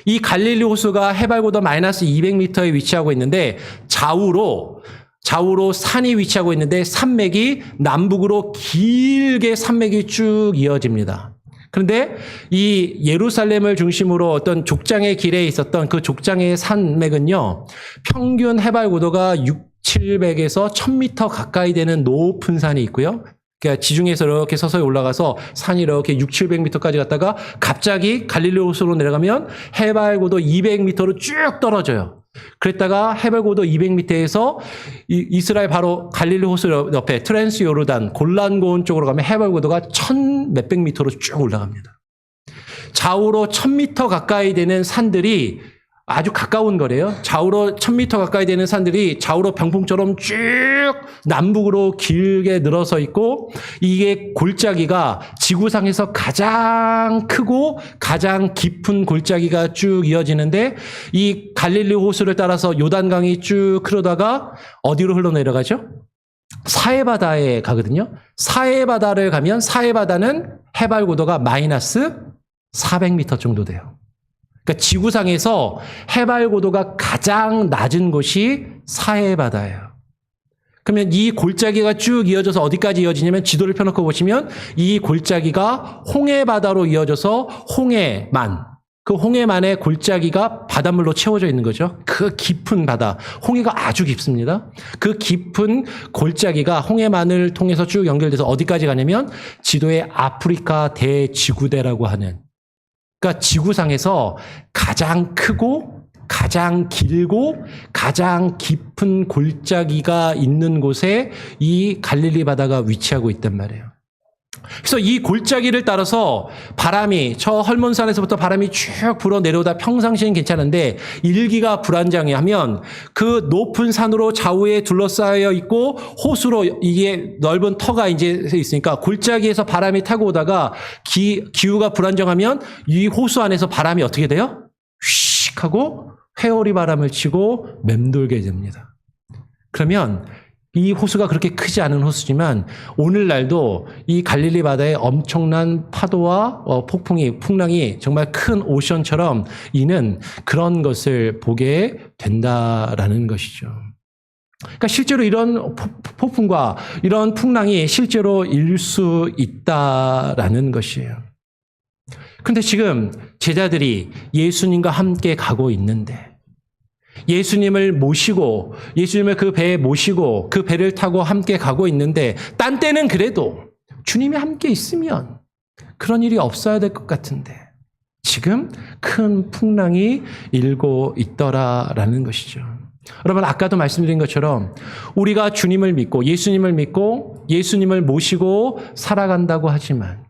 이 갈릴리 호수가 해발고도 마이너스 200m에 위치하고 있는데 좌우로 산이 위치하고 있는데 산맥이 남북으로 길게 산맥이 쭉 이어집니다. 그런데 이 예루살렘을 중심으로 어떤 족장의 길에 있었던 그 족장의 산맥은요, 평균 해발 고도가 700에서 1000m 가까이 되는 높은 산이 있고요. 그러니까 지중해에서 이렇게 서서히 올라가서 산이 이렇게 700m까지 갔다가 갑자기 갈릴리 호수로 내려가면 해발 고도 200m로 쭉 떨어져요. 그랬다가 해발 고도 200m에서 이스라엘 바로 갈릴리 호수 옆에 트랜스 요르단 골란 고원 쪽으로 가면 해발 고도가 1000몇백 미터로 쭉 올라갑니다. 좌우로 1000m 가까이 되는 산들이 아주 가까운 거래요. 좌우로 1000m 가까이 되는 산들이 좌우로 병풍처럼 쭉 남북으로 길게 늘어서 있고, 이게 골짜기가 지구상에서 가장 크고 가장 깊은 골짜기가 쭉 이어지는데, 이 갈릴리 호수를 따라서 요단강이 쭉 흐르다가 어디로 흘러내려가죠? 사해바다에 가거든요. 사해바다를 가면 사해바다는 해발 고도가 마이너스 400m 정도 돼요. 그러니까 지구상에서 해발 고도가 가장 낮은 곳이 사해바다예요. 그러면 이 골짜기가 쭉 이어져서 어디까지 이어지냐면 지도를 펴놓고 보시면 이 골짜기가 홍해바다로 이어져서 홍해만, 그 홍해만의 골짜기가 바닷물로 채워져 있는 거죠. 그 깊은 바다, 홍해가 아주 깊습니다. 그 깊은 골짜기가 홍해만을 통해서 쭉 연결돼서 어디까지 가냐면 지도에 아프리카 대지구대라고 하는, 그러니까 지구상에서 가장 크고 가장 길고 가장 깊은 골짜기가 있는 곳에 이 갈릴리 바다가 위치하고 있단 말이에요. 그래서 이 골짜기를 따라서 바람이, 저 헐몬산에서부터 바람이 쭉 불어 내려오다 평상시엔 괜찮은데 일기가 불안정하면 그 높은 산으로 좌우에 둘러싸여 있고 호수로 이게 넓은 터가 이제 있으니까 골짜기에서 바람이 타고 오다가 기후가 불안정하면 이 호수 안에서 바람이 어떻게 돼요? 휙 하고 회오리 바람을 치고 맴돌게 됩니다. 그러면 이 호수가 그렇게 크지 않은 호수지만 오늘날도 이 갈릴리 바다에 엄청난 파도와 풍랑이 정말 큰 오션처럼 이는 그런 것을 보게 된다라는 것이죠. 그러니까 실제로 이런 폭풍과 이런 풍랑이 실제로 일 수 있다라는 것이에요. 그런데 지금 제자들이 예수님과 함께 가고 있는데 예수님을 모시고 예수님을 그 배에 모시고 그 배를 타고 함께 가고 있는데 딴 때는 그래도 주님이 함께 있으면 그런 일이 없어야 될 것 같은데 지금 큰 풍랑이 일고 있더라라는 것이죠. 여러분 아까도 말씀드린 것처럼 우리가 주님을 믿고 예수님을 모시고 살아간다고 하지만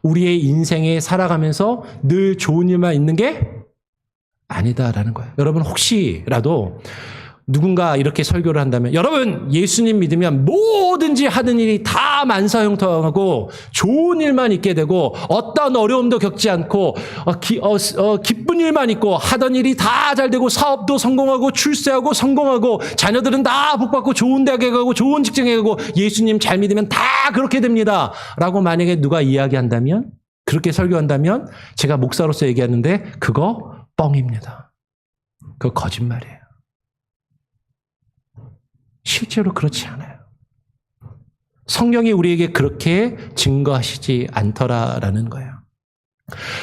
우리의 인생에 살아가면서 늘 좋은 일만 있는 게 아니다라는 거예요. 여러분 혹시라도 누군가 이렇게 설교를 한다면 여러분 예수님 믿으면 뭐든지 하는 일이 다 만사형통하고 좋은 일만 있게 되고 어떤 어려움도 겪지 않고 기쁜 일만 있고 하던 일이 다 잘 되고 사업도 성공하고 출세하고 성공하고 자녀들은 다 복받고 좋은 대학에 가고 좋은 직장에 가고 예수님 잘 믿으면 다 그렇게 됩니다 라고 만약에 누가 이야기한다면 그렇게 설교한다면 제가 목사로서 얘기하는데 그거 뻥입니다. 그거 거짓말이에요. 실제로 그렇지 않아요. 성경이 우리에게 그렇게 증거하시지 않더라라는 거예요.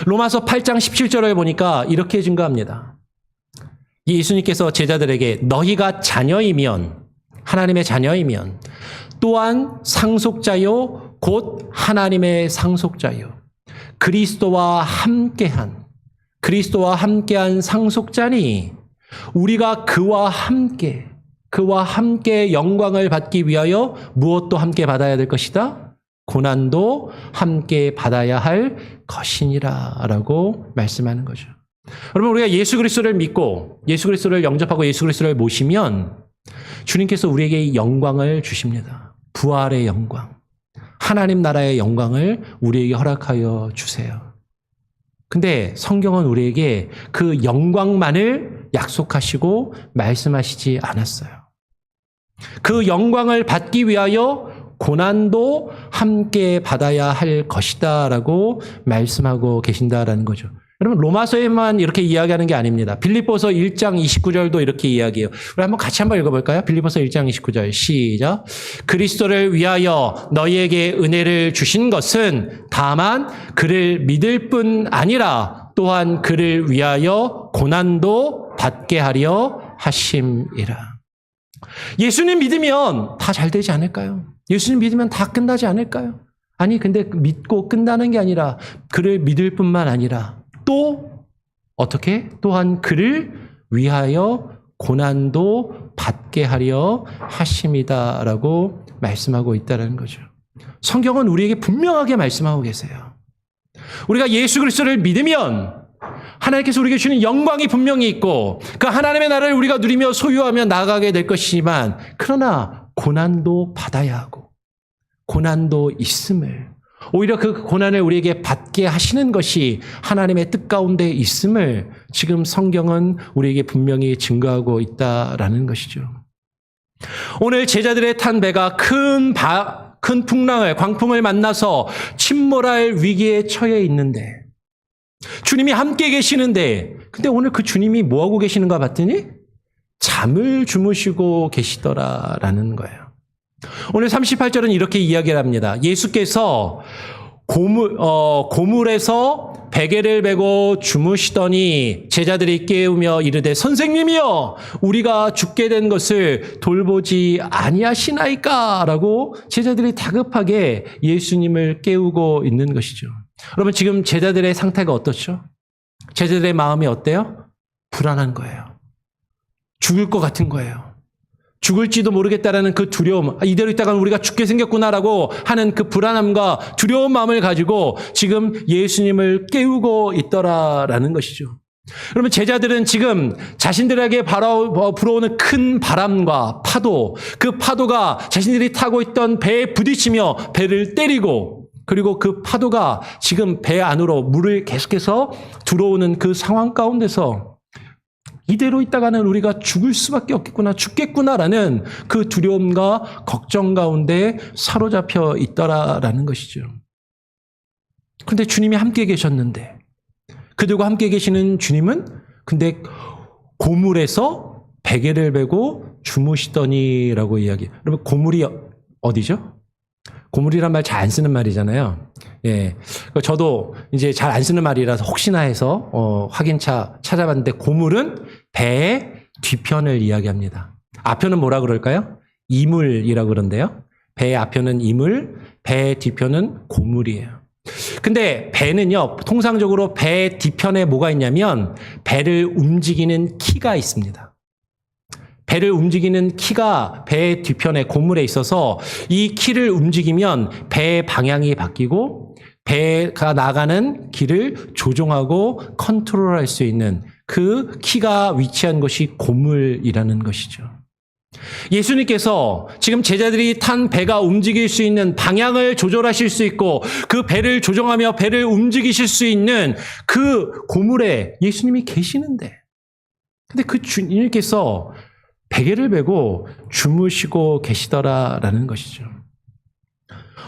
로마서 8장 17절에 보니까 이렇게 증거합니다. 예수님께서 제자들에게 너희가 자녀이면 하나님의 자녀이면 또한 상속자요 곧 하나님의 상속자요 그리스도와 함께한 상속자니 우리가 그와 함께 영광을 받기 위하여 무엇도 함께 받아야 될 것이다? 고난도 함께 받아야 할 것이니라 라고 말씀하는 거죠. 여러분 우리가 예수 그리스도를 믿고 예수 그리스도를 영접하고 예수 그리스도를 모시면 주님께서 우리에게 영광을 주십니다. 부활의 영광, 하나님 나라의 영광을 우리에게 허락하여 주세요. 근데 성경은 우리에게 그 영광만을 약속하시고 말씀하시지 않았어요. 그 영광을 받기 위하여 고난도 함께 받아야 할 것이다 라고 말씀하고 계신다라는 거죠. 여러분 로마서에만 이렇게 이야기하는 게 아닙니다. 빌립보서 1장 29절도 이렇게 이야기해요. 우리 한번 같이 한번 읽어볼까요? 빌립보서 1장 29절 시작. 그리스도를 위하여 너희에게 은혜를 주신 것은 다만 그를 믿을 뿐 아니라 또한 그를 위하여 고난도 받게 하려 하심이라. 예수님 믿으면 다 잘 되지 않을까요? 예수님 믿으면 다 끝나지 않을까요? 아니 근데 믿고 끝나는 게 아니라 그를 믿을 뿐만 아니라 또 어떻게? 또한 그를 위하여 고난도 받게 하려 하심이다라고 말씀하고 있다는 거죠. 성경은 우리에게 분명하게 말씀하고 계세요. 우리가 예수 그리스도를 믿으면 하나님께서 우리에게 주는 영광이 분명히 있고 그 하나님의 나라를 우리가 누리며 소유하며 나아가게 될 것이지만 그러나 고난도 받아야 하고 고난도 있음을 오히려 그 고난을 우리에게 받게 하시는 것이 하나님의 뜻 가운데 있음을 지금 성경은 우리에게 분명히 증거하고 있다라는 것이죠. 오늘 제자들의 탄 배가 큰 풍랑을 광풍을 만나서 침몰할 위기에 처해 있는데 주님이 함께 계시는데, 근데 오늘 그 주님이 뭐하고 계시는가 봤더니 잠을 주무시고 계시더라라는 거예요. 오늘 38절은 이렇게 이야기를 합니다. 예수께서 고물에서 베개를 베고 주무시더니 제자들이 깨우며 이르되 선생님이여 우리가 죽게 된 것을 돌보지 아니하시나이까? 라고 제자들이 다급하게 예수님을 깨우고 있는 것이죠. 여러분 지금 제자들의 상태가 어떻죠? 제자들의 마음이 어때요? 불안한 거예요. 죽을 것 같은 거예요. 죽을지도 모르겠다라는 그 두려움, 이대로 있다가는 우리가 죽게 생겼구나라고 하는 그 불안함과 두려운 마음을 가지고 지금 예수님을 깨우고 있더라라는 것이죠. 여러분 제자들은 지금 자신들에게 불어오는 큰 바람과 파도, 그 파도가 자신들이 타고 있던 배에 부딪히며 배를 때리고, 그리고 그 파도가 지금 배 안으로 물을 계속해서 들어오는 그 상황 가운데서 이대로 있다가는 우리가 죽을 수밖에 없겠구나, 죽겠구나라는 그 두려움과 걱정 가운데 사로잡혀 있더라라는 것이죠. 그런데 주님이 함께 계셨는데, 그들과 함께 계시는 주님은 근데 고물에서 베개를 베고 주무시더니라고 이야기. 여러분 고물이 어디죠? 고물이란 말 잘 안 쓰는 말이잖아요. 예, 저도 이제 잘 안 쓰는 말이라서 혹시나 해서 확인차 찾아봤는데 고물은 배의 뒤편을 이야기합니다. 앞편은 뭐라 그럴까요? 이물이라고 그러는데요. 배의 앞편은 이물, 배의 뒤편은 고물이에요. 근데 배는요, 통상적으로 배 뒤편에 뭐가 있냐면 배를 움직이는 키가 있습니다. 배를 움직이는 키가 배의 뒤편에 고물에 있어서 이 키를 움직이면 배의 방향이 바뀌고 배가 나가는 길을 조종하고 컨트롤할 수 있는 그 키가 위치한 것이 고물이라는 것이죠. 예수님께서 지금 제자들이 탄 배가 움직일 수 있는 방향을 조절하실 수 있고 그 배를 조종하며 배를 움직이실 수 있는 그 고물에 예수님이 계시는데, 근데 그 주님께서 베개를 베고 주무시고 계시더라라는 것이죠.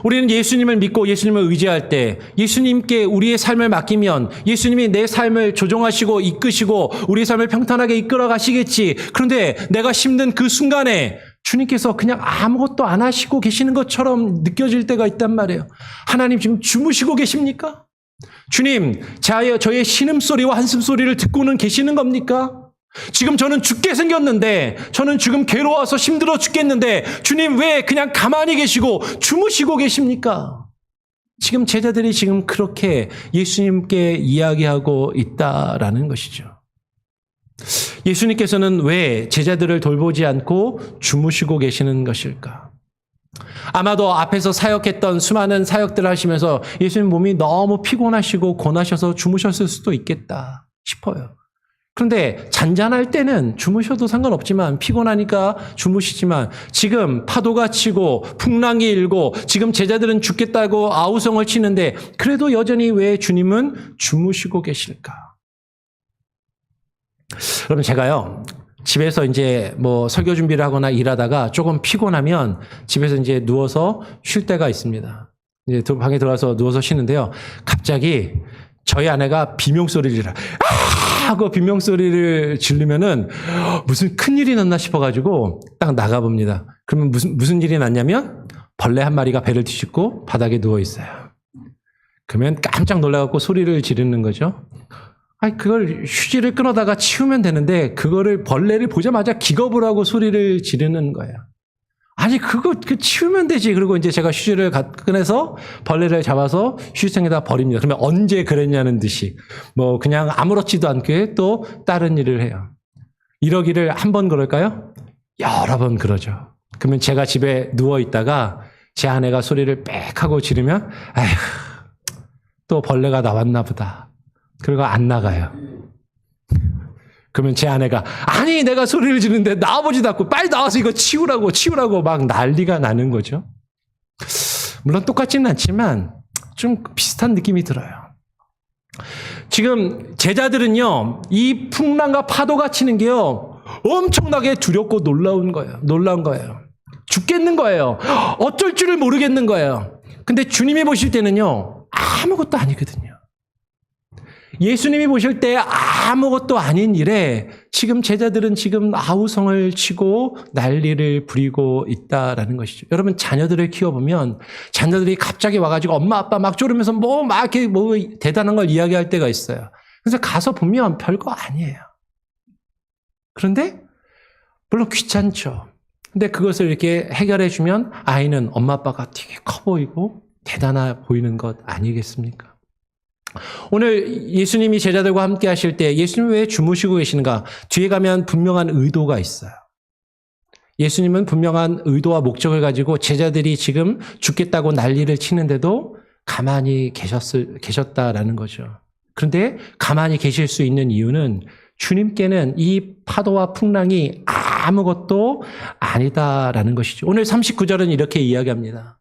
우리는 예수님을 믿고 예수님을 의지할 때 예수님께 우리의 삶을 맡기면 예수님이 내 삶을 조종하시고 이끄시고 우리의 삶을 평탄하게 이끌어 가시겠지. 그런데 내가 힘든 그 순간에 주님께서 그냥 아무것도 안 하시고 계시는 것처럼 느껴질 때가 있단 말이에요. 하나님 지금 주무시고 계십니까? 주님, 저의 신음소리와 한숨소리를 듣고는 계시는 겁니까? 지금 저는 죽게 생겼는데, 저는 지금 괴로워서 힘들어 죽겠는데 주님 왜 그냥 가만히 계시고 주무시고 계십니까? 지금 제자들이 지금 그렇게 예수님께 이야기하고 있다라는 것이죠. 예수님께서는 왜 제자들을 돌보지 않고 주무시고 계시는 것일까? 아마도 앞에서 사역했던 수많은 사역들을 하시면서 예수님 몸이 너무 피곤하시고 고나셔서 주무셨을 수도 있겠다 싶어요. 그런데 잔잔할 때는 주무셔도 상관없지만, 피곤하니까 주무시지만, 지금 파도가 치고 풍랑이 일고 지금 제자들은 죽겠다고 아우성을 치는데 그래도 여전히 왜 주님은 주무시고 계실까? 여러분 제가요, 집에서 이제 뭐 설교 준비를 하거나 일하다가 조금 피곤하면 집에서 이제 누워서 쉴 때가 있습니다. 이제 방에 들어가서 누워서 쉬는데요. 갑자기 저희 아내가 비명소리를 하고 비명소리를 지르면은 무슨 큰일이 났나 싶어가지고 딱 나가봅니다. 그러면 무슨 일이 났냐면 벌레 한 마리가 배를 뒤집고 바닥에 누워 있어요. 그러면 깜짝 놀라갖고 소리를 지르는 거죠. 아니, 그걸 휴지를 끊어다가 치우면 되는데 그거를 벌레를 보자마자 기겁을 하고 소리를 지르는 거예요. 아니, 그거 치우면 되지. 그리고 이제 제가 휴지를 꺼내서 벌레를 잡아서 휴지통에다 버립니다. 그러면 언제 그랬냐는 듯이 뭐 그냥 아무렇지도 않게 또 다른 일을 해요. 이러기를 한 번 그럴까요? 여러 번 그러죠. 그러면 제가 집에 누워 있다가 제 아내가 소리를 빽 하고 지르면 아휴, 또 벌레가 나왔나 보다. 그리고 안 나가요. 그러면 제 아내가 아니 내가 소리를 지르는데 나와보지도 않고 빨리 나와서 이거 치우라고 막 난리가 나는 거죠. 물론 똑같지는 않지만 좀 비슷한 느낌이 들어요. 지금 제자들은요, 이 풍랑과 파도가 치는 게요 엄청나게 두렵고 놀라운 거예요. 죽겠는 거예요. 어쩔 줄을 모르겠는 거예요. 근데 주님이 보실 때는요 아무것도 아니거든요. 예수님이 보실 때 아무것도 아닌 일에 지금 제자들은 지금 아우성을 치고 난리를 부리고 있다라는 것이죠. 여러분, 자녀들을 키워보면 자녀들이 갑자기 와가지고 엄마 아빠 막 쪼르면서 막 이렇게 대단한 걸 이야기할 때가 있어요. 그래서 가서 보면 별거 아니에요. 그런데 물론 귀찮죠. 근데 그것을 이렇게 해결해주면 아이는 엄마 아빠가 되게 커 보이고 대단해 보이는 것 아니겠습니까? 오늘 예수님이 제자들과 함께 하실 때 예수님이 왜 주무시고 계시는가? 뒤에 가면 분명한 의도가 있어요. 예수님은 분명한 의도와 목적을 가지고 제자들이 지금 죽겠다고 난리를 치는데도 가만히 계셨다라는 거죠. 그런데 가만히 계실 수 있는 이유는 주님께는 이 파도와 풍랑이 아무것도 아니다라는 것이죠. 오늘 39절은 이렇게 이야기합니다.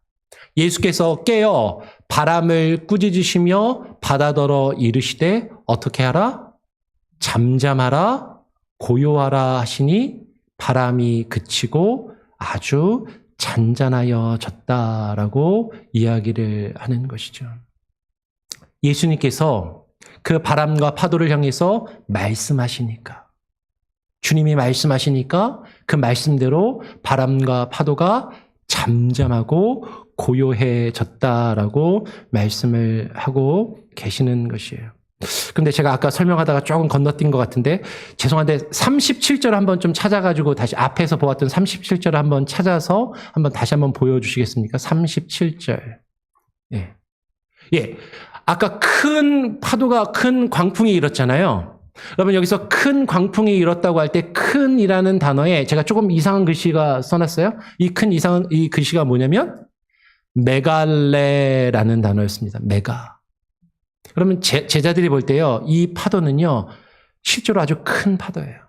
예수께서 깨어 바람을 꾸짖으시며 바다더러 이르시되 어떻게 하라? 잠잠하라, 고요하라 하시니 바람이 그치고 아주 잔잔하여졌다라고 이야기를 하는 것이죠. 예수님께서 그 바람과 파도를 향해서 말씀하시니까, 주님이 말씀하시니까 그 말씀대로 바람과 파도가 잠잠하고 고요해졌다라고 말씀을 하고 계시는 것이에요. 근데 제가 아까 설명하다가 조금 건너뛴 것 같은데 죄송한데 37절 한번 좀 찾아가지고 다시 앞에서 보았던 37절을 한번 찾아서 다시 한번 보여주시겠습니까? 37절. 예. 아까 큰 파도가 큰 광풍이 일었잖아요. 여러분, 여기서 큰 광풍이 일었다고 할 때 큰이라는 단어에 제가 조금 이상한 글씨가 써놨어요. 이 글씨가 뭐냐면 메갈레라는 단어였습니다. 메가. 그러면 제자들이 볼 때요, 이 파도는요, 실제로 아주 큰 파도예요.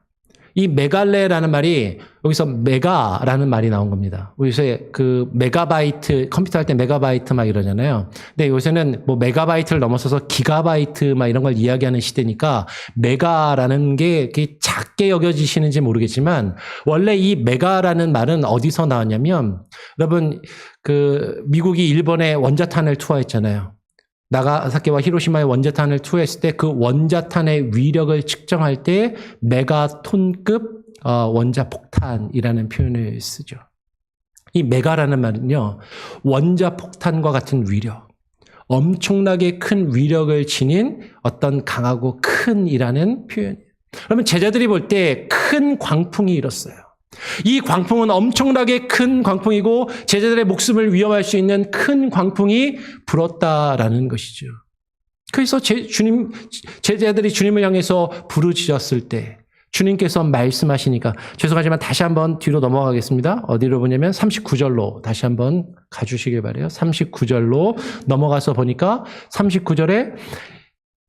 이 메갈레라는 말이 여기서 메가라는 말이 나온 겁니다. 요새 그 메가바이트, 컴퓨터 할 때 메가바이트 막 이러잖아요. 근데 요새는 뭐 메가바이트를 넘어서서 기가바이트 막 이런 걸 이야기하는 시대니까 메가라는 게 작게 여겨지시는지 모르겠지만 원래 이 메가라는 말은 어디서 나왔냐면 여러분, 그 미국이 일본에 원자탄을 투하했잖아요. 나가사키와 히로시마의 원자탄을 투하했을 때 그 원자탄의 위력을 측정할 때 메가톤급 원자폭탄이라는 표현을 쓰죠. 이 메가라는 말은요, 원자폭탄과 같은 위력, 엄청나게 큰 위력을 지닌 어떤 강하고 큰이라는 표현이에요. 그러면 제자들이 볼 때 큰 광풍이 일었어요. 이 광풍은 엄청나게 큰 광풍이고 제자들의 목숨을 위협할 수 있는 큰 광풍이 불었다라는 것이죠. 그래서 제자들이 주님을 향해서 부르짖었을 때 주님께서 말씀하시니까, 죄송하지만 다시 한번 뒤로 넘어가겠습니다. 어디로 보냐면 39절로 다시 한번 가주시길 바라요. 39절로 넘어가서 보니까 39절에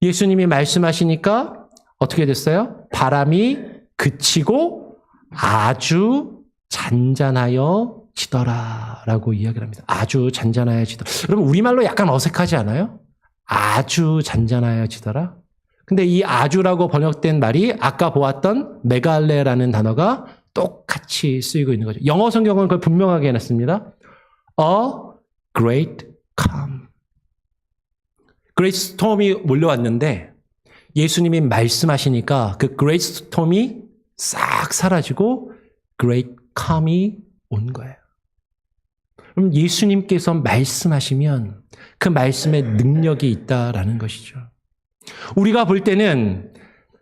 예수님이 말씀하시니까 어떻게 됐어요? 바람이 그치고 아주 잔잔하여지더라라고 이야기를 합니다. 아주 잔잔하여지더라. 여러분, 우리말로 약간 어색하지 않아요? 아주 잔잔하여지더라. 근데 이 아주라고 번역된 말이 아까 보았던 메갈레라는 단어가 똑같이 쓰이고 있는 거죠. 영어 성경은 그걸 분명하게 해놨습니다. A great calm. great storm이 몰려왔는데 예수님이 말씀하시니까 그 great storm이 싹 사라지고 great calm이 온 거예요. 그럼 예수님께서 말씀하시면 그 말씀에 능력이 있다라는 것이죠. 우리가 볼 때는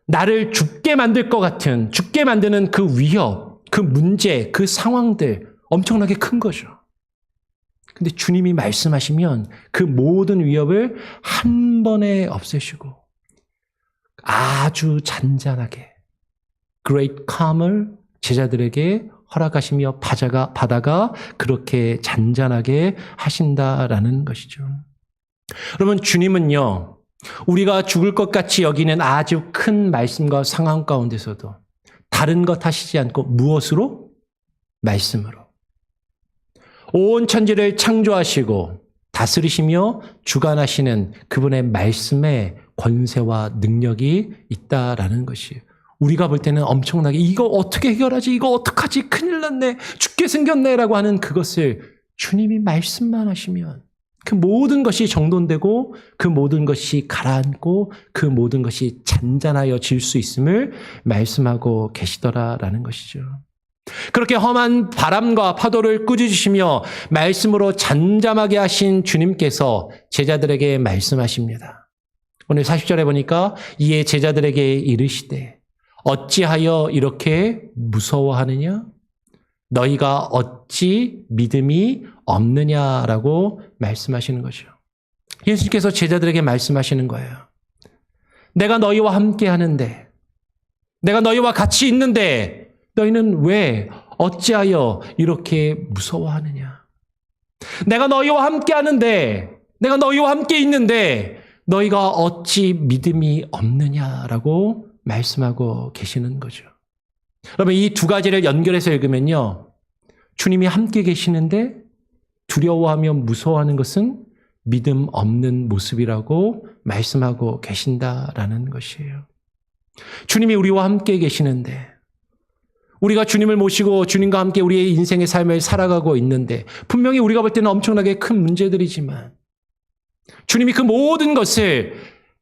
나를 죽게 만들 것 같은, 죽게 만드는 그 위협, 그 문제, 그 상황들 엄청나게 큰 거죠. 근데 주님이 말씀하시면 그 모든 위협을 한 번에 없애시고 아주 잔잔하게 great calm을 제자들에게 허락하시며 바다가 그렇게 잔잔하게 하신다라는 것이죠. 여러분, 주님은요, 우리가 죽을 것 같이 여기는 아주 큰 말씀과 상황 가운데서도 다른 것 하시지 않고 무엇으로? 말씀으로. 온 천지를 창조하시고 다스리시며 주관하시는 그분의 말씀에 권세와 능력이 있다라는 것이에요. 우리가 볼 때는 엄청나게 이거 어떻게 해결하지? 이거 어떡하지? 큰일 났네. 죽게 생겼네. 라고 하는 그것을 주님이 말씀만 하시면 그 모든 것이 정돈되고 그 모든 것이 가라앉고 그 모든 것이 잔잔하여질 수 있음을 말씀하고 계시더라라는 것이죠. 그렇게 험한 바람과 파도를 꾸짖으시며 말씀으로 잠잠하게 하신 주님께서 제자들에게 말씀하십니다. 오늘 40절에 보니까 이에 제자들에게 이르시되 어찌하여 이렇게 무서워하느냐? 너희가 어찌 믿음이 없느냐라고 말씀하시는 거죠. 예수님께서 제자들에게 말씀하시는 거예요. 내가 너희와 함께 하는데, 내가 너희와 같이 있는데 너희는 왜 어찌하여 이렇게 무서워하느냐? 내가 너희와 함께 하는데, 내가 너희와 함께 있는데 너희가 어찌 믿음이 없느냐라고 말씀하고 계시는 거죠. 여러분, 이 두 가지를 연결해서 읽으면요, 주님이 함께 계시는데 두려워하며 무서워하는 것은 믿음 없는 모습이라고 말씀하고 계신다라는 것이에요. 주님이 우리와 함께 계시는데, 우리가 주님을 모시고 주님과 함께 우리의 인생의 삶을 살아가고 있는데, 분명히 우리가 볼 때는 엄청나게 큰 문제들이지만 주님이 그 모든 것을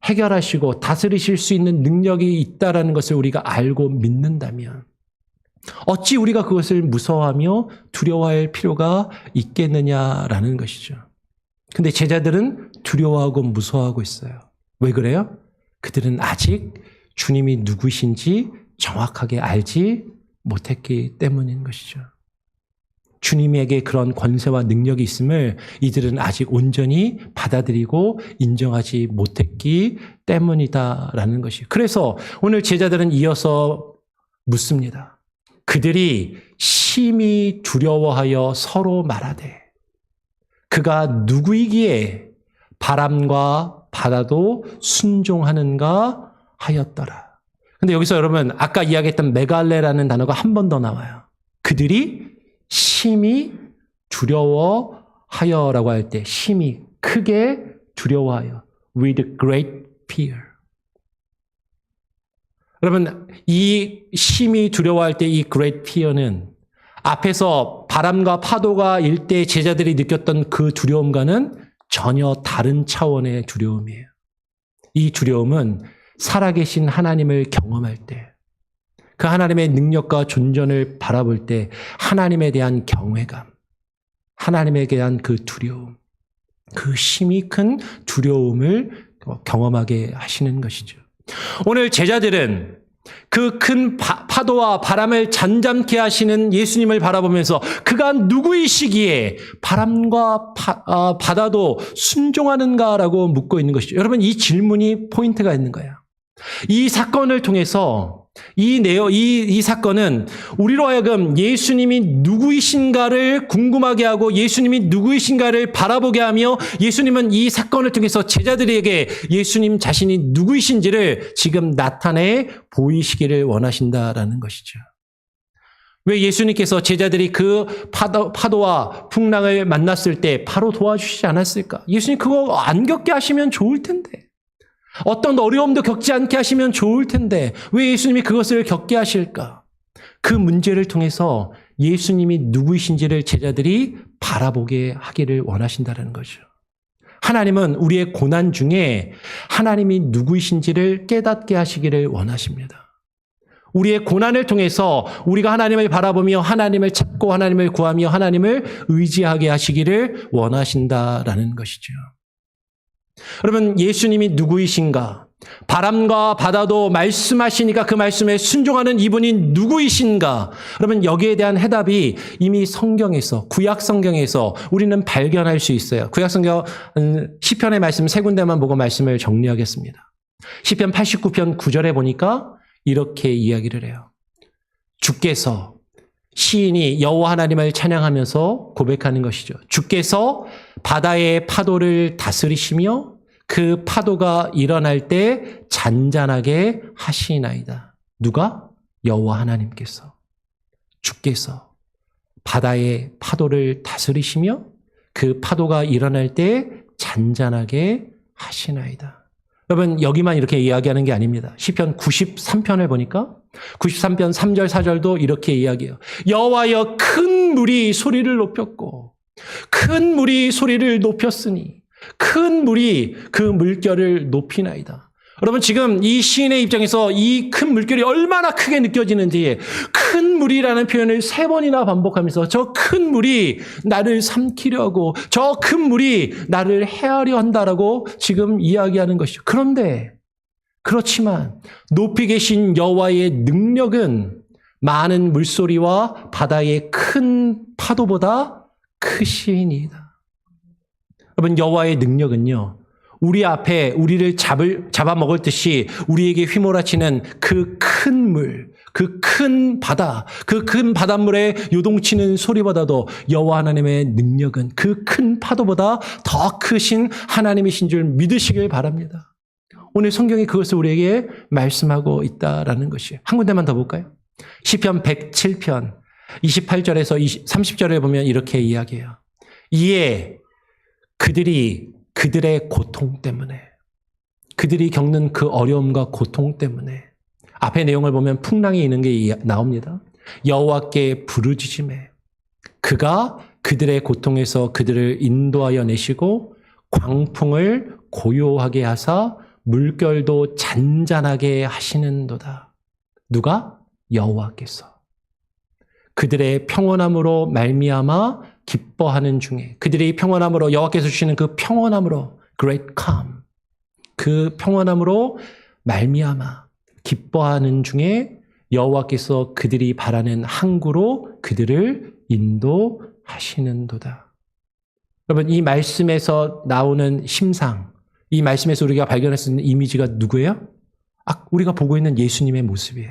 해결하시고 다스리실 수 있는 능력이 있다라는 것을 우리가 알고 믿는다면 어찌 우리가 그것을 무서워하며 두려워할 필요가 있겠느냐라는 것이죠. 근데 제자들은 두려워하고 무서워하고 있어요. 왜 그래요? 그들은 아직 주님이 누구신지 정확하게 알지 못했기 때문인 것이죠. 주님에게 그런 권세와 능력이 있음을 이들은 아직 온전히 받아들이고 인정하지 못했기 때문이다라는 것이. 그래서 오늘 제자들은 이어서 묻습니다. 그들이 심히 두려워하여 서로 말하되 그가 누구이기에 바람과 바다도 순종하는가 하였더라. 근데 여기서 여러분 아까 이야기했던 메갈레라는 단어가 한 번 더 나와요. 그들이 심히 두려워하여라고 할 때 심히 크게 두려워하여 with great fear. 여러분 이 심히 두려워할 때 이 great fear는 앞에서 바람과 파도가 일 때 제자들이 느꼈던 그 두려움과는 전혀 다른 차원의 두려움이에요. 이 두려움은 살아계신 하나님을 경험할 때, 그 하나님의 능력과 존전을 바라볼 때 하나님에 대한 경외감, 하나님에 대한 그 두려움, 그 심히 큰 두려움을 경험하게 하시는 것이죠. 오늘 제자들은 그 큰 파도와 바람을 잔잠케 하시는 예수님을 바라보면서 그가 누구이시기에 바람과 바다도 순종하는가라고 묻고 있는 것이죠. 여러분 이 질문이 포인트가 있는 거예요. 이 사건을 통해서 이 사건은 우리로 하여금 예수님이 누구이신가를 궁금하게 하고 예수님이 누구이신가를 바라보게 하며 예수님은 이 사건을 통해서 제자들에게 예수님 자신이 누구이신지를 지금 나타내 보이시기를 원하신다라는 것이죠. 왜 예수님께서 제자들이 그 파도와 풍랑을 만났을 때 바로 도와주시지 않았을까? 예수님 그거 안 겪게 하시면 좋을 텐데. 어떤 어려움도 겪지 않게 하시면 좋을 텐데 왜 예수님이 그것을 겪게 하실까? 그 문제를 통해서 예수님이 누구이신지를 제자들이 바라보게 하기를 원하신다는 거죠. 하나님은 우리의 고난 중에 하나님이 누구이신지를 깨닫게 하시기를 원하십니다. 우리의 고난을 통해서 우리가 하나님을 바라보며 하나님을 찾고 하나님을 구하며 하나님을 의지하게 하시기를 원하신다라는 것이죠. 여러분 예수님이 누구이신가? 바람과 바다도 말씀하시니까 그 말씀에 순종하는 이분이 누구이신가? 여러분 여기에 대한 해답이 이미 성경에서 구약 성경에서 우리는 발견할 수 있어요. 구약 성경 시편의 말씀 세 군데만 보고 말씀을 정리하겠습니다. 시편 89편 9절에 보니까 이렇게 이야기를 해요. 주께서 시인이 여호와 하나님을 찬양하면서 고백하는 것이죠. 주께서 바다의 파도를 다스리시며 그 파도가 일어날 때 잔잔하게 하시나이다. 누가? 여호와 하나님께서. 주께서 바다의 파도를 다스리시며 그 파도가 일어날 때 잔잔하게 하시나이다. 여러분 여기만 이렇게 이야기하는 게 아닙니다. 시편 93편을 보니까 93편 3절 4절도 이렇게 이야기해요. 여호와여 큰 물이 소리를 높였고 큰 물이 소리를 높였으니 큰 물이 그 물결을 높이나이다. 여러분 지금 이 시인의 입장에서 이 큰 물결이 얼마나 크게 느껴지는지 큰 물이라는 표현을 3번이나 반복하면서 저 큰 물이 나를 삼키려고 저 큰 물이 나를 해하려 한다라고 지금 이야기하는 것이죠. 그런데 그렇지만 높이 계신 여호와의 능력은 많은 물소리와 바다의 큰 파도보다 크시니이다. 여러분 여호와의 능력은요. 우리 앞에 우리를 잡아먹을 듯이 우리에게 휘몰아치는 그 큰 물, 그 큰 바다, 그 큰 바닷물에 요동치는 소리보다도 여호와 하나님의 능력은 그 큰 파도보다 더 크신 하나님이신 줄 믿으시길 바랍니다. 오늘 성경이 그것을 우리에게 말씀하고 있다라는 것이에요. 한 군데만 더 볼까요? 시편 107편 28절에서 30절에 보면 이렇게 이야기해요. 이에 그들의 고통 때문에 그들이 겪는 그 어려움과 고통 때문에 앞의 내용을 보면 풍랑이 있는 게 나옵니다. 여호와께 부르짖으매 그가 그들의 고통에서 그들을 인도하여 내시고 광풍을 고요하게 하사 물결도 잔잔하게 하시는도다. 누가? 여호와께서. 그들의 평온함으로 말미암아 기뻐하는 중에 그들이 평온함으로 여호와께서 주시는 그 평온함으로 great calm 그 평온함으로 말미암아 기뻐하는 중에 여호와께서 그들이 바라는 항구로 그들을 인도하시는도다. 여러분 이 말씀에서 나오는 심상 이 말씀에서 우리가 발견할 수 있는 이미지가 누구예요? 우리가 보고 있는 예수님의 모습이에요.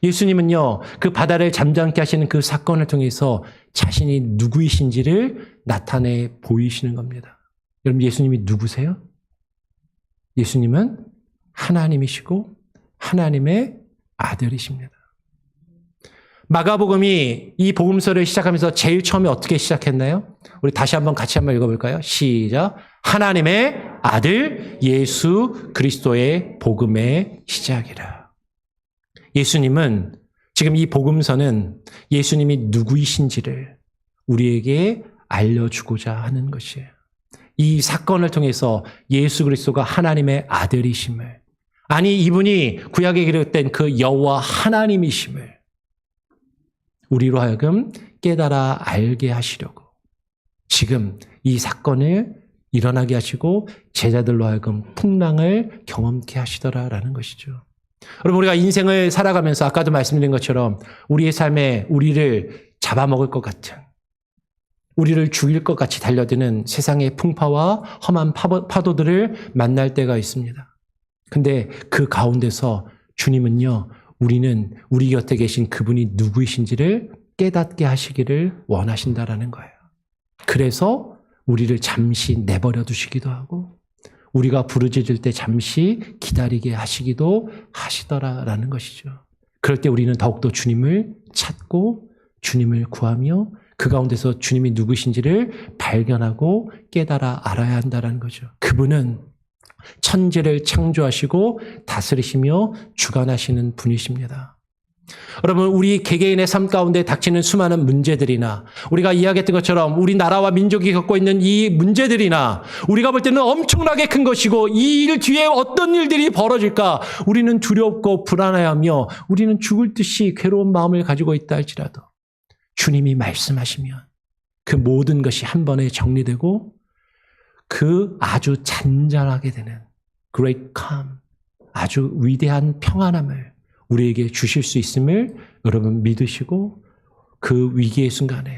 예수님은요, 그 바다를 잠잠케 하시는 그 사건을 통해서 자신이 누구이신지를 나타내 보이시는 겁니다. 여러분, 예수님이 누구세요? 예수님은 하나님이시고 하나님의 아들이십니다. 마가복음이 이 복음서를 시작하면서 제일 처음에 어떻게 시작했나요? 우리 다시 같이 한번 읽어볼까요? 시작. 하나님의 아들 예수 그리스도의 복음의 시작이라. 예수님은 지금 이 복음서는 예수님이 누구이신지를 우리에게 알려주고자 하는 것이에요. 이 사건을 통해서 예수 그리스도가 하나님의 아들이심을, 아니 이분이 구약에 기록된 그 여호와 하나님이심을 우리로 하여금 깨달아 알게 하시려고 지금 이 사건을 일어나게 하시고 제자들로 하여금 풍랑을 경험케 하시더라라는 것이죠. 여러분, 우리가 인생을 살아가면서 아까도 말씀드린 것처럼 우리의 삶에 우리를 잡아먹을 것 같은, 우리를 죽일 것 같이 달려드는 세상의 풍파와 험한 파도들을 만날 때가 있습니다. 근데 그 가운데서 주님은요, 우리는 우리 곁에 계신 그분이 누구이신지를 깨닫게 하시기를 원하신다라는 거예요. 그래서 우리를 잠시 내버려 두시기도 하고 우리가 부르짖을 때 잠시 기다리게 하시기도 하시더라라는 것이죠. 그럴 때 우리는 더욱더 주님을 찾고 주님을 구하며 그 가운데서 주님이 누구신지를 발견하고 깨달아 알아야 한다는 거죠. 그분은 천지를 창조하시고 다스리시며 주관하시는 분이십니다. 여러분, 우리 개개인의 삶 가운데 닥치는 수많은 문제들이나 우리가 이야기했던 것처럼 우리나라와 민족이 겪고 있는 이 문제들이나 우리가 볼 때는 엄청나게 큰 것이고 이 일 뒤에 어떤 일들이 벌어질까 우리는 두렵고 불안해하며 우리는 죽을 듯이 괴로운 마음을 가지고 있다 할지라도 주님이 말씀하시면 그 모든 것이 한 번에 정리되고 그 아주 잔잔하게 되는 great calm, 아주 위대한 평안함을 우리에게 주실 수 있음을 여러분 믿으시고 그 위기의 순간에,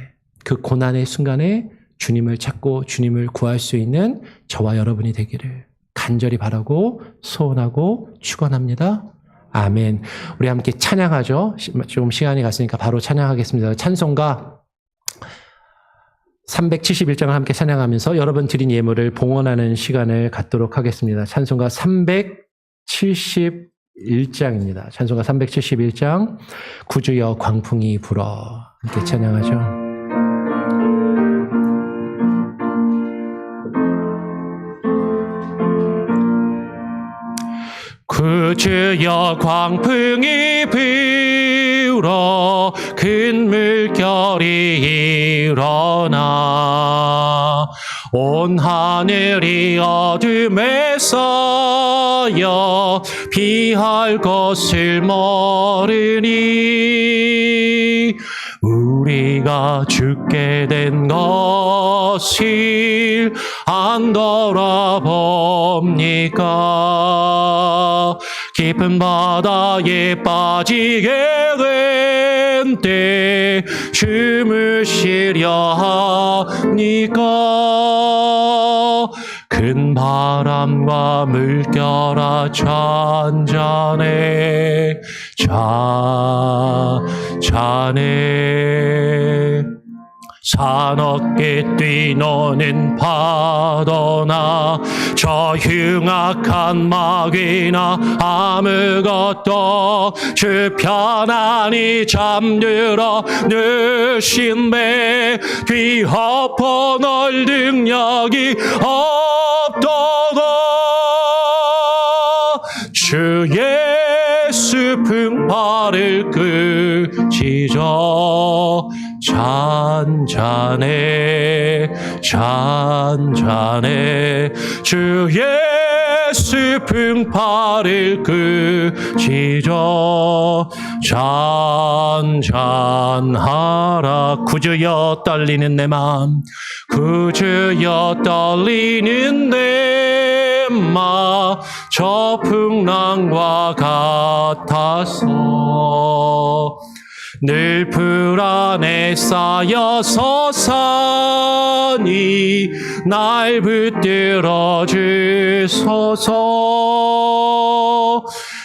그 고난의 순간에 주님을 찾고 주님을 구할 수 있는 저와 여러분이 되기를 간절히 바라고 소원하고 축원합니다. 아멘. 우리 함께 찬양하죠. 조금 시간이 갔으니까 바로 찬양하겠습니다. 찬송가 371장을 함께 찬양하면서 여러분 드린 예물을 봉헌하는 시간을 갖도록 하겠습니다. 찬송가 371장입니다. 찬송가 371장 구주여 광풍이 불어 함께 찬양하죠. 구주여 광풍이 잠들어 큰 물결이 일어나 온 하늘이 어둠에 쌓여 피할 것을 모르니 우리가 죽게 된 것을 안 돌아봅니까? 깊은 바다에 빠지게 된 때 주무시려 합니까? 큰 바람과 물결아 잔잔해 잔해 산없게 뛰노는 파도나 저 흉악한 마귀나 아무것도 주 편안히 잠들어 누신 배 뒤엎어 널 능력이 없도다 주 예수 풍파를 그치죠 잔잔해 잔잔해 주 예수 풍파를 그치죠 잔잔하라 구주여 떨리는 내 맘 구주여 떨리는 내 맘 저 풍랑과 같아서 늘 불안에 쌓여서 사니 날 붙들어 주소서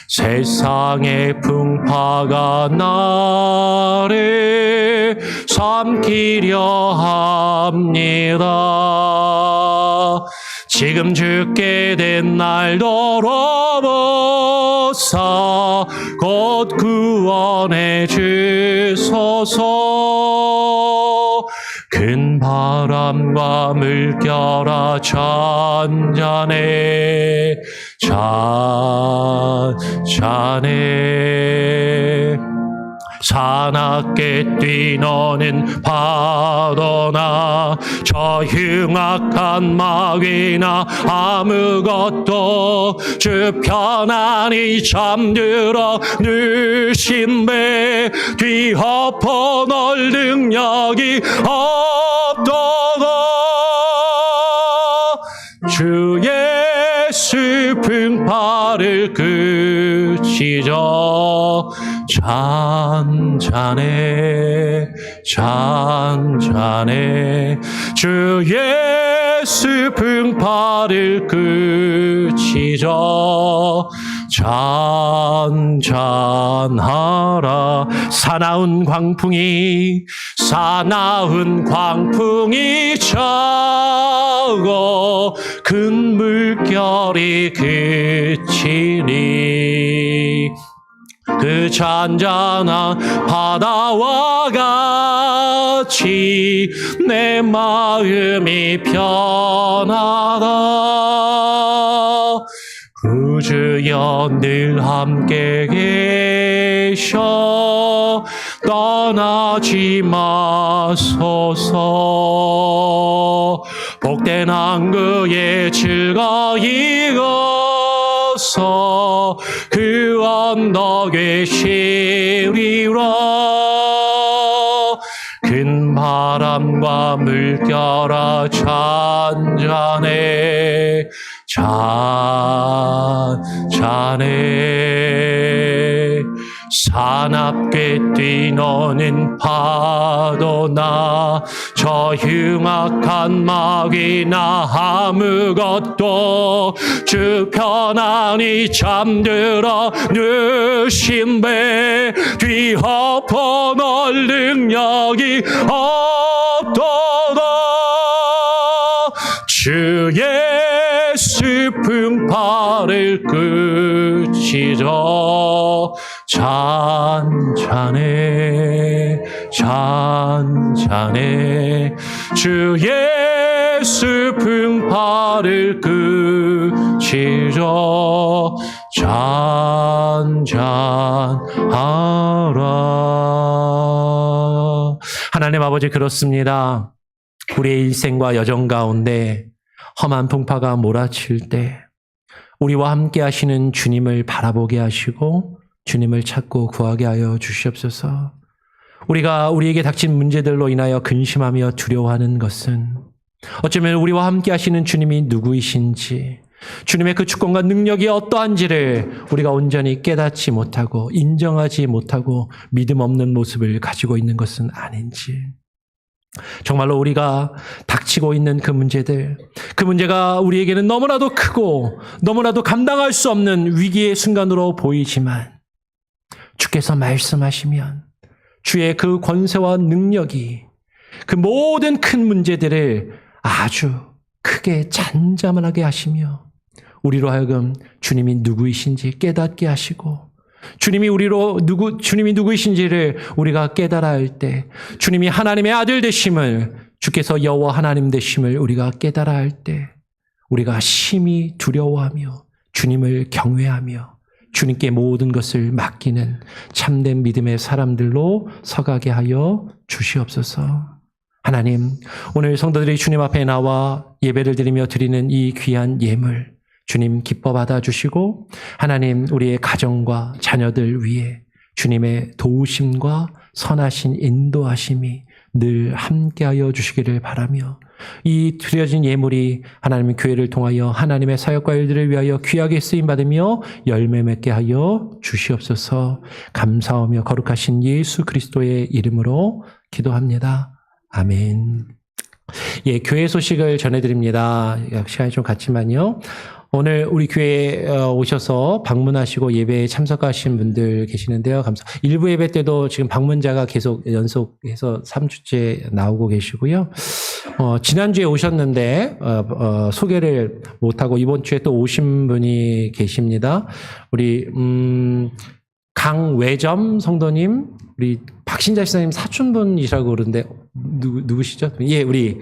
세상의 풍파가 나를 삼키려 합니다 지금 죽게 된 날 돌아보사 곧 구원해 주소서 큰 바람과 물결아 잔잔해 잔잔해 사납게 뛰노는 파도나 저 흉악한 마귀나 아무것도 주 편안히 잠들어 누신 배 뒤엎어 널 능력이 없도다 주 예수 풍파를 그치죠 잔잔해 잔잔해 주 예수 풍파를 그치죠 잔잔하라 사나운 광풍이 차고 큰 물결이 그치니 그 잔잔한 바다와 같이 내 마음이 편하다 구주여 늘 함께 계셔 떠나지 마소서 복된 항구에 즐거이 걷서 그 언덕에 쉬리라 큰 바람과 물결아 잔잔해 잔잔해 사납게 뛰노는 파도나 저 흉악한 마귀나 아무것도 주 편안히 잠들어 누신 배 뒤엎어 널 능력이 없도다 주 예수 풍파를 그치죠 잔잔해 잔잔해 주 예수 풍파를 그치죠 잔잔하라. 하나님 아버지, 그렇습니다. 우리의 일생과 여정 가운데 험한 풍파가 몰아칠 때 우리와 함께 하시는 주님을 바라보게 하시고 주님을 찾고 구하게 하여 주시옵소서. 우리가 우리에게 닥친 문제들로 인하여 근심하며 두려워하는 것은 어쩌면 우리와 함께 하시는 주님이 누구이신지, 주님의 그 주권과 능력이 어떠한지를 우리가 온전히 깨닫지 못하고 인정하지 못하고 믿음 없는 모습을 가지고 있는 것은 아닌지, 정말로 우리가 닥치고 있는 그 문제들, 그 문제가 우리에게는 너무나도 크고 너무나도 감당할 수 없는 위기의 순간으로 보이지만 주께서 말씀하시면 주의 그 권세와 능력이 그 모든 큰 문제들을 아주 크게 잔잔하게 하시며 우리로 하여금 주님이 누구이신지 깨닫게 하시고, 주님이 주님이 누구이신지를 우리가 깨달아 할 때, 주님이 하나님의 아들 되심을, 주께서 여호와 하나님 되심을 우리가 깨달아 할 때, 우리가 심히 두려워하며 주님을 경외하며 주님께 모든 것을 맡기는 참된 믿음의 사람들로 서가게 하여 주시옵소서. 하나님, 오늘 성도들이 주님 앞에 나와 예배를 드리며 드리는 이 귀한 예물, 주님 기뻐 받아주시고, 하나님 우리의 가정과 자녀들 위해 주님의 도우심과 선하신 인도하심이 늘 함께하여 주시기를 바라며, 이 드려진 예물이 하나님의 교회를 통하여 하나님의 사역과 일들을 위하여 귀하게 쓰임받으며 열매 맺게 하여 주시옵소서. 감사하며 거룩하신 예수 그리스도의 이름으로 기도합니다. 아멘. 예, 교회 소식을 전해드립니다. 시간이 좀 갔지만요. 오늘 우리 교회에 오셔서 방문하시고 예배에 참석하신 분들 계시는데요. 일부 예배 때도 지금 방문자가 계속 연속해서 3주째 나오고 계시고요. 지난주에 오셨는데 소개를 못하고 이번 주에 또 오신 분이 계십니다. 우리 강외점 성도님, 우리 박신자 시사님 사촌분이라고 그러는데 누구시죠? 예, 우리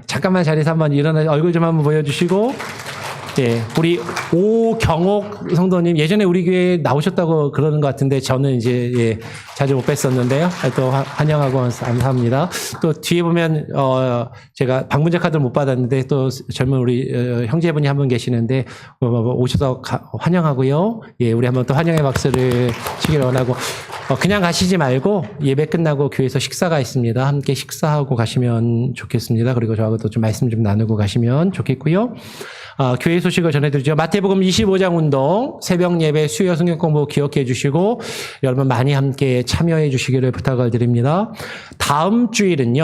잠깐만 자리에서 한번 일어나 얼굴 좀 한번 보여주시고, 예, 우리 오경옥 성도님 예전에 우리 교회에 나오셨다고 그러는 것 같은데 저는 이제 자주 못 뵀었는데요. 또 환영하고 감사합니다. 또 뒤에 보면 제가 방문자 카드를 못 받았는데 또 젊은 우리 형제분이 한 분 계시는데 오셔서 환영하고요. 예, 우리 한번 또 환영의 박수를 치기를 원하고, 그냥 가시지 말고 예배 끝나고 교회에서 식사가 있습니다. 함께 식사하고 가시면 좋겠습니다. 그리고 저하고도 좀 말씀 좀 나누고 가시면 좋겠고요. 교회 소식을 전해드리죠. 마태복음 25장 운동, 새벽 예배, 수요 성경 공부 기억해 주시고 여러분 많이 함께 참여해 주시기를 부탁을 드립니다. 다음 주일은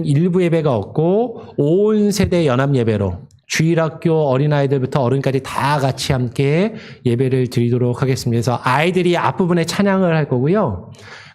일부 예배가 없고 온 세대 연합 예배로 주일학교 어린아이들부터 어른까지 다 같이 함께 예배를 드리도록 하겠습니다. 그래서 아이들이 앞부분에 찬양을 할 거고요.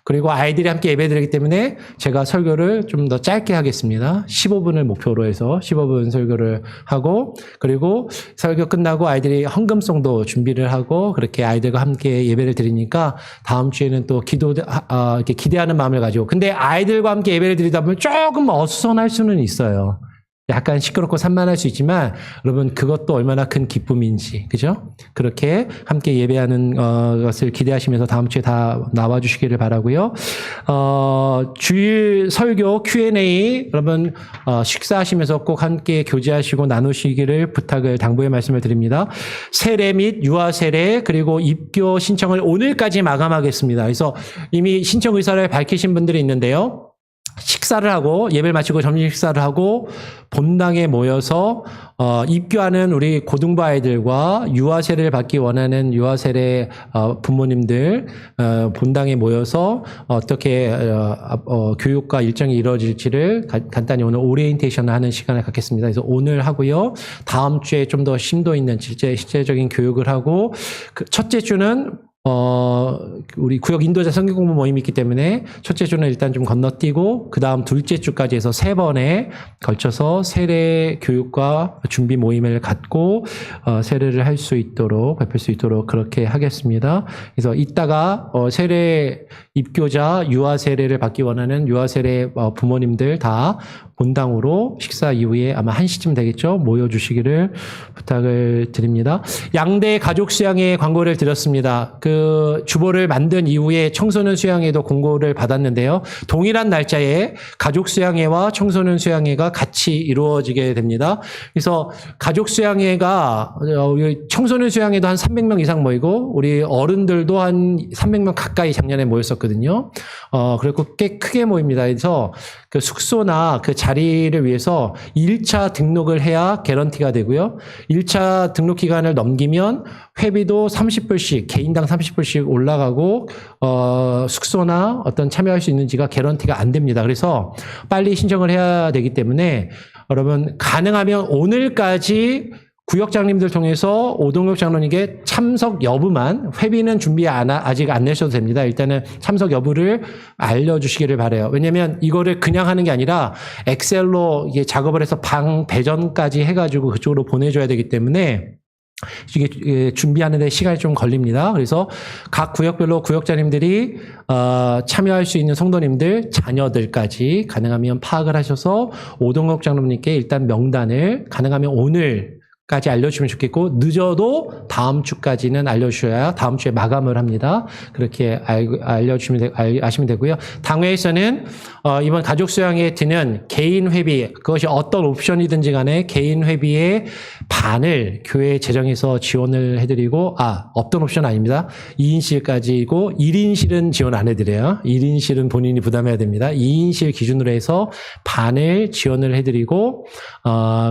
그리고 아이들이 함께 예배드리기 때문에 제가 설교를 좀 더 짧게 하겠습니다. 15분을 목표로 해서 15분 설교를 하고, 그리고 설교 끝나고 아이들이 헌금송도 준비를 하고 그렇게 아이들과 함께 예배를 드리니까 다음 주에는 또 이렇게 기대하는 마음을 가지고, 근데 아이들과 함께 예배를 드리다 보면 조금 어수선할 수는 있어요. 약간 시끄럽고 산만할 수 있지만 여러분 그것도 얼마나 큰 기쁨인지, 그죠? 그렇게 함께 예배하는 것을 기대하시면서 다음 주에 다 나와 주시기를 바라고요. 주일 설교 Q&A 여러분 식사하시면서 꼭 함께 교제하시고 나누시기를 부탁을 당부의 말씀을 드립니다. 세례 및 유아 세례 그리고 입교 신청을 오늘까지 마감하겠습니다. 그래서 이미 신청 의사를 밝히신 분들이 있는데요. 식사를 하고 예배를 마치고 점심 식사를 하고 본당에 모여서 입교하는 우리 고등부 아이들과 유아세례를 받기 원하는 유아세례 부모님들 본당에 모여서 어떻게 교육과 일정이 이루어질지를 간단히 오늘 오리엔테이션을 하는 시간을 갖겠습니다. 그래서 오늘 하고요. 다음 주에 좀 더 심도 있는 실제적인 교육을 하고, 첫째 주는 우리 구역 인도자 성경 공부 모임이 있기 때문에 첫째 주는 일단 좀 건너뛰고 그 다음 둘째 주까지 해서 3번에 걸쳐서 세례 교육과 준비 모임을 갖고 세례를 할 수 있도록 베풀 수 있도록 그렇게 하겠습니다. 그래서 이따가 세례 입교자 유아 세례를 받기 원하는 유아 세례 부모님들 다 본당으로 식사 이후에 아마 1시쯤 되겠죠? 모여주시기를 부탁을 드립니다. 양대 가족 수양회 광고를 드렸습니다. 그 주보를 만든 이후에 청소년 수양회도 공고를 받았는데요. 동일한 날짜에 가족 수양회와 청소년 수양회가 같이 이루어지게 됩니다. 그래서 가족 수양회가 청소년 수양회도 한 300명 이상 모이고 우리 어른들도 한 300명 가까이 작년에 모였었거든요. 그리고 꽤 크게 모입니다. 그래서 그 숙소나 그 자리를 위해서 1차 등록을 해야 개런티가 되고요. 1차 등록 기간을 넘기면 회비도 30불씩, 개인당 30불씩 올라가고, 숙소나 어떤 참여할 수 있는지가 개런티가 안 됩니다. 그래서 빨리 신청을 해야 되기 때문에 여러분, 가능하면 오늘까지 구역장님들 통해서 오동역 장로님께 참석 여부만, 회비는 아직 안 내셔도 됩니다. 일단은 참석 여부를 알려주시기를 바라요. 왜냐면 이거를 그냥 하는 게 아니라 엑셀로 이게 작업을 해서 방 배전까지 해가지고 그쪽으로 보내줘야 되기 때문에 이게 준비하는 데 시간이 좀 걸립니다. 그래서 각 구역별로 구역장님들이 참여할 수 있는 성도님들, 자녀들까지 가능하면 파악을 하셔서 오동역 장로님께 일단 명단을 가능하면 오늘까지 알려주시면 좋겠고, 늦어도 다음 주까지는 알려주셔야 다음 주에 마감을 합니다. 그렇게 아시면 되고요. 당회에서는 이번 가족 수양에 드는 개인 회비, 그것이 어떤 옵션이든지 간에 개인 회비의 반을 교회 재정에서 지원을 해드리고, 없던 옵션 아닙니다. 2인실까지고 1인실은 지원 안 해드려요. 1인실은 본인이 부담해야 됩니다. 2인실 기준으로 해서 반을 지원을 해드리고,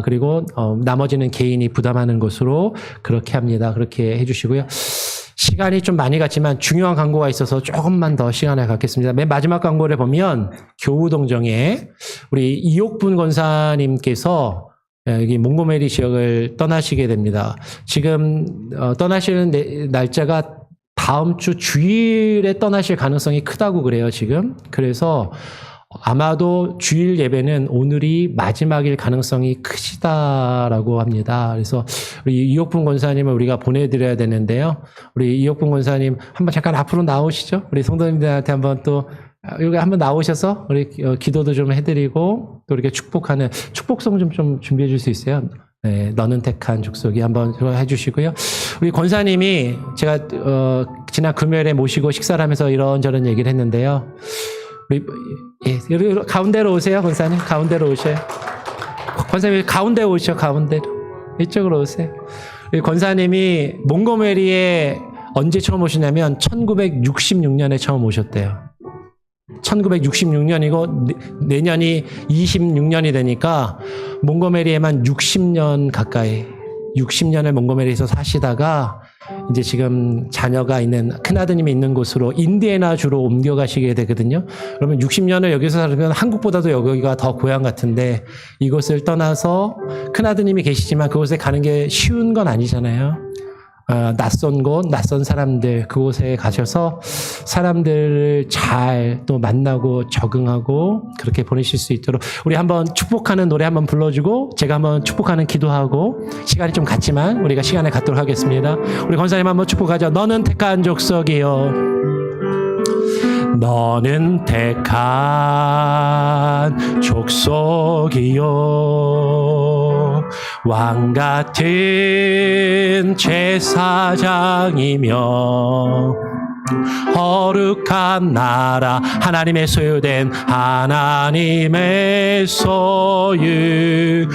그리고 나머지는 개인이 부담하는 것으로 그렇게 합니다. 그렇게 해주시고요. 시간이 좀 많이 갔지만 중요한 광고가 있어서 조금만 더 시간을 갖겠습니다. 맨 마지막 광고를 보면 교우동정에 우리 이옥분 권사님께서 여기 몽고메리 지역을 떠나시게 됩니다. 지금 떠나시는 날짜가 다음 주 주일에 떠나실 가능성이 크다고 그래요, 지금. 그래서 아마도 주일 예배는 오늘이 마지막일 가능성이 크시다라고 합니다. 그래서 우리 이옥분 권사님을 우리가 보내드려야 되는데요. 우리 이옥분 권사님 한번 잠깐 앞으로 나오시죠. 우리 성도님들한테 한번 또 여기 한번 나오셔서 우리 기도도 좀 해드리고 또 이렇게 축복하는 축복성 좀 준비해 줄 수 있어요. 네, 너는 택한 족속이 한번 해주시고요. 우리 권사님이 제가 지난 금요일에 모시고 식사를 하면서 이런저런 얘기를 했는데요. 여기 가운데로 오세요, 권사님. 가운데로 오셔요. 권사님 가운데 오시죠, 가운데로. 이쪽으로 오세요. 권사님이 몽고메리에 언제 처음 오시냐면 1966년에 처음 오셨대요. 1966년이고 내년이 26년이 되니까 몽고메리에만 60년 가까이 60년을 몽고메리에서 사시다가 이제 지금 자녀가 있는 큰아드님이 있는 곳으로 인디애나주로 옮겨가시게 되거든요. 그러면 60년을 여기서 살면 한국보다도 여기가 더 고향 같은데 이곳을 떠나서 큰아드님이 계시지만 그곳에 가는 게 쉬운 건 아니잖아요. 낯선 곳, 낯선 사람들, 그곳에 가셔서 사람들을 잘 또 만나고 적응하고 그렇게 보내실 수 있도록 우리 한번 축복하는 노래 한번 불러주고 제가 한번 축복하는 기도하고 시간이 좀 갔지만 우리가 시간을 갖도록 하겠습니다. 우리 권사님 한번 축복하죠. 너는 택한 족속이요. 너는 택한 족속이요. 왕같은 제사장이며 거룩한 나라 하나님의 소유된 하나님의 소유된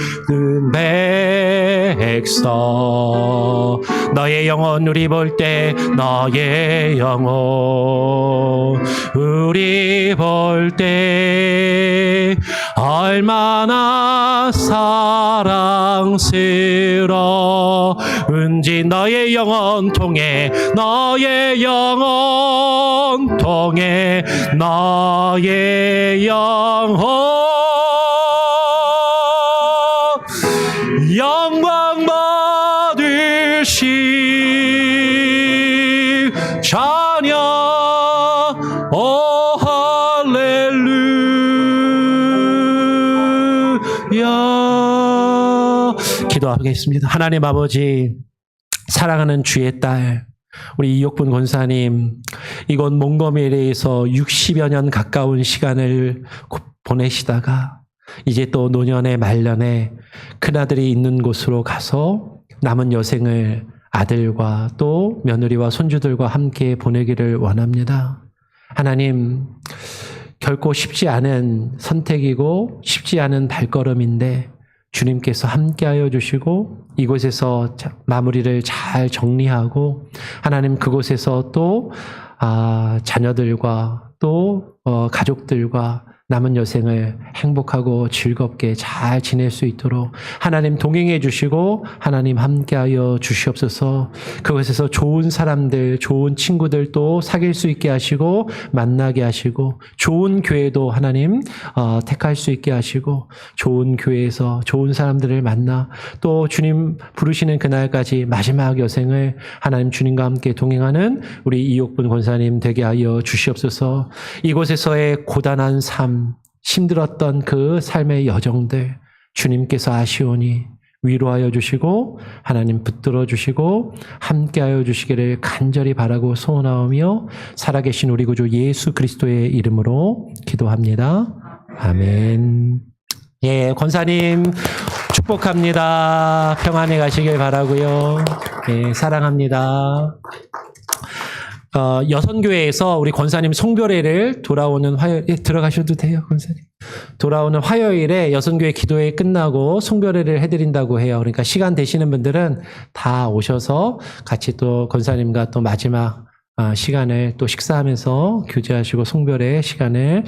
백성 너의 영혼 우리 볼 때 너의 영혼 우리 볼 때 얼마나 사랑스러운지 너의 영혼 통해 너의 영혼 통해 너의 영혼 영광 받으시 자 기도하겠습니다. 하나님 아버지, 사랑하는 주의 딸 우리 이옥분 권사님, 이곳 몽고메리에서 60여 년 가까운 시간을 보내시다가 이제 또 노년의 말년에 큰아들이 있는 곳으로 가서 남은 여생을 아들과 또 며느리와 손주들과 함께 보내기를 원합니다. 하나님, 결코 쉽지 않은 선택이고 쉽지 않은 발걸음인데 주님께서 함께하여 주시고 이곳에서 마무리를 잘 정리하고 하나님 그곳에서 또 자녀들과 또 가족들과 남은 여생을 행복하고 즐겁게 잘 지낼 수 있도록 하나님 동행해 주시고 하나님 함께하여 주시옵소서. 그곳에서 좋은 사람들, 좋은 친구들도 사귈 수 있게 하시고 만나게 하시고 좋은 교회도 하나님 택할 수 있게 하시고 좋은 교회에서 좋은 사람들을 만나 또 주님 부르시는 그날까지 마지막 여생을 하나님 주님과 함께 동행하는 우리 이옥분 권사님 되게 하여 주시옵소서. 이곳에서의 고단한 삶, 힘들었던 그 삶의 여정들 주님께서 아시오니 위로하여 주시고 하나님 붙들어 주시고 함께하여 주시기를 간절히 바라고 소원하오며 살아계신 우리 구주 예수 그리스도의 이름으로 기도합니다. 아멘. 예, 권사님 축복합니다. 평안히 가시길 바라고요. 예, 사랑합니다. 여선교회에서 우리 권사님 송별회를 돌아오는 화요일, 들어가셔도 돼요, 권사님. 돌아오는 화요일에 여선교회 기도회 끝나고 송별회를 해드린다고 해요. 그러니까 시간 되시는 분들은 다 오셔서 같이 또 권사님과 또 마지막 시간을 또 식사하면서 교제하시고 송별회 시간을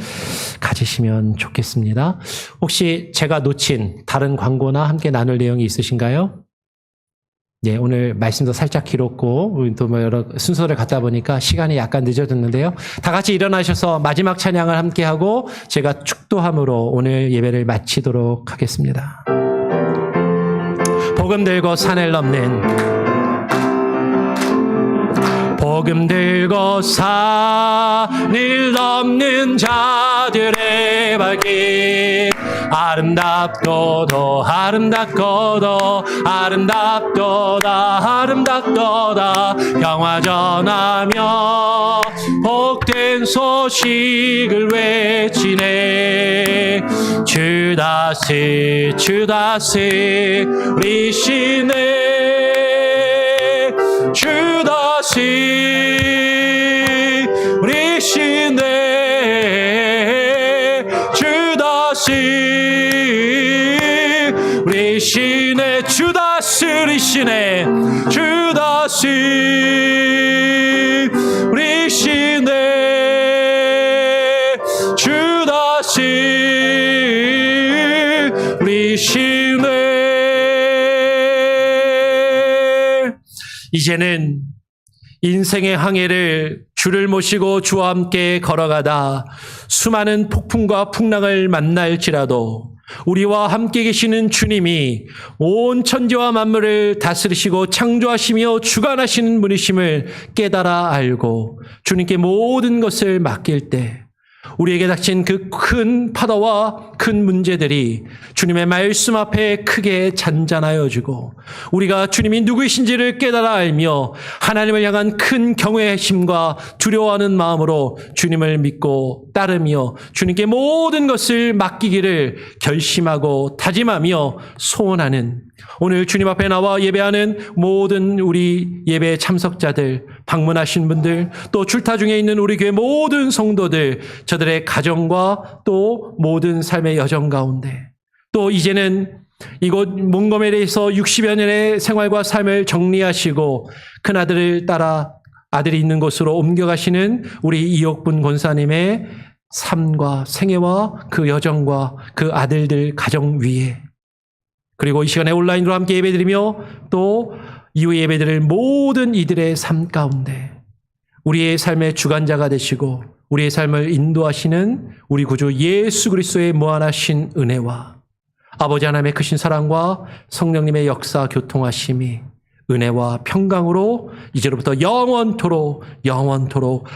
가지시면 좋겠습니다. 혹시 제가 놓친 다른 광고나 함께 나눌 내용이 있으신가요? 예, 오늘 말씀도 살짝 길었고 우리 또 여러 순서를 갖다 보니까 시간이 약간 늦어졌는데요. 다 같이 일어나셔서 마지막 찬양을 함께 하고 제가 축도함으로 오늘 예배를 마치도록 하겠습니다. 복음 들고 산을 넘는 복음 들고 산을 넘는 자들의 발길 아름답도다 아름답도다 아름답도다 아름답도다 평화 전하며 복된 소식을 외치네 주다시 주다시 우리 시네 주다시 우리 시네 주다시 우리 시네 주다시 우리 시네 주다시 우리 시네 주다시 우리 시네. 이제는 인생의 항해를 주를 모시고 주와 함께 걸어가다 수많은 폭풍과 풍랑을 만날지라도 우리와 함께 계시는 주님이 온 천지와 만물을 다스리시고 창조하시며 주관하시는 분이심을 깨달아 알고 주님께 모든 것을 맡길 때 우리에게 닥친 그 큰 파도와 큰 문제들이 주님의 말씀 앞에 크게 잔잔하여 주고 우리가 주님이 누구이신지를 깨달아 알며 하나님을 향한 큰 경외심과 두려워하는 마음으로 주님을 믿고 따르며 주님께 모든 것을 맡기기를 결심하고 다짐하며 소원하는 오늘 주님 앞에 나와 예배하는 모든 우리 예배 참석자들, 방문하신 분들, 또 출타 중에 있는 우리 교회 모든 성도들, 저들의 가정과 또 모든 삶의 여정 가운데 또 이제는 이곳 몽고메리에서 60여 년의 생활과 삶을 정리하시고 큰아들을 따라 아들이 있는 곳으로 옮겨가시는 우리 이옥분 권사님의 삶과 생애와 그 여정과 그 아들들 가정 위에 그리고 이 시간에 온라인으로 함께 예배드리며 또 이후 예배드릴 모든 이들의 삶 가운데 우리의 삶의 주관자가 되시고 우리의 삶을 인도하시는 우리 구주 예수 그리스도의 무한하신 은혜와 아버지 하나님의 크신 사랑과 성령님의 역사 교통하심이 은혜와 평강으로 이제로부터 영원토록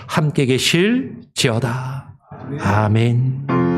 함께 계실지어다. 아멘.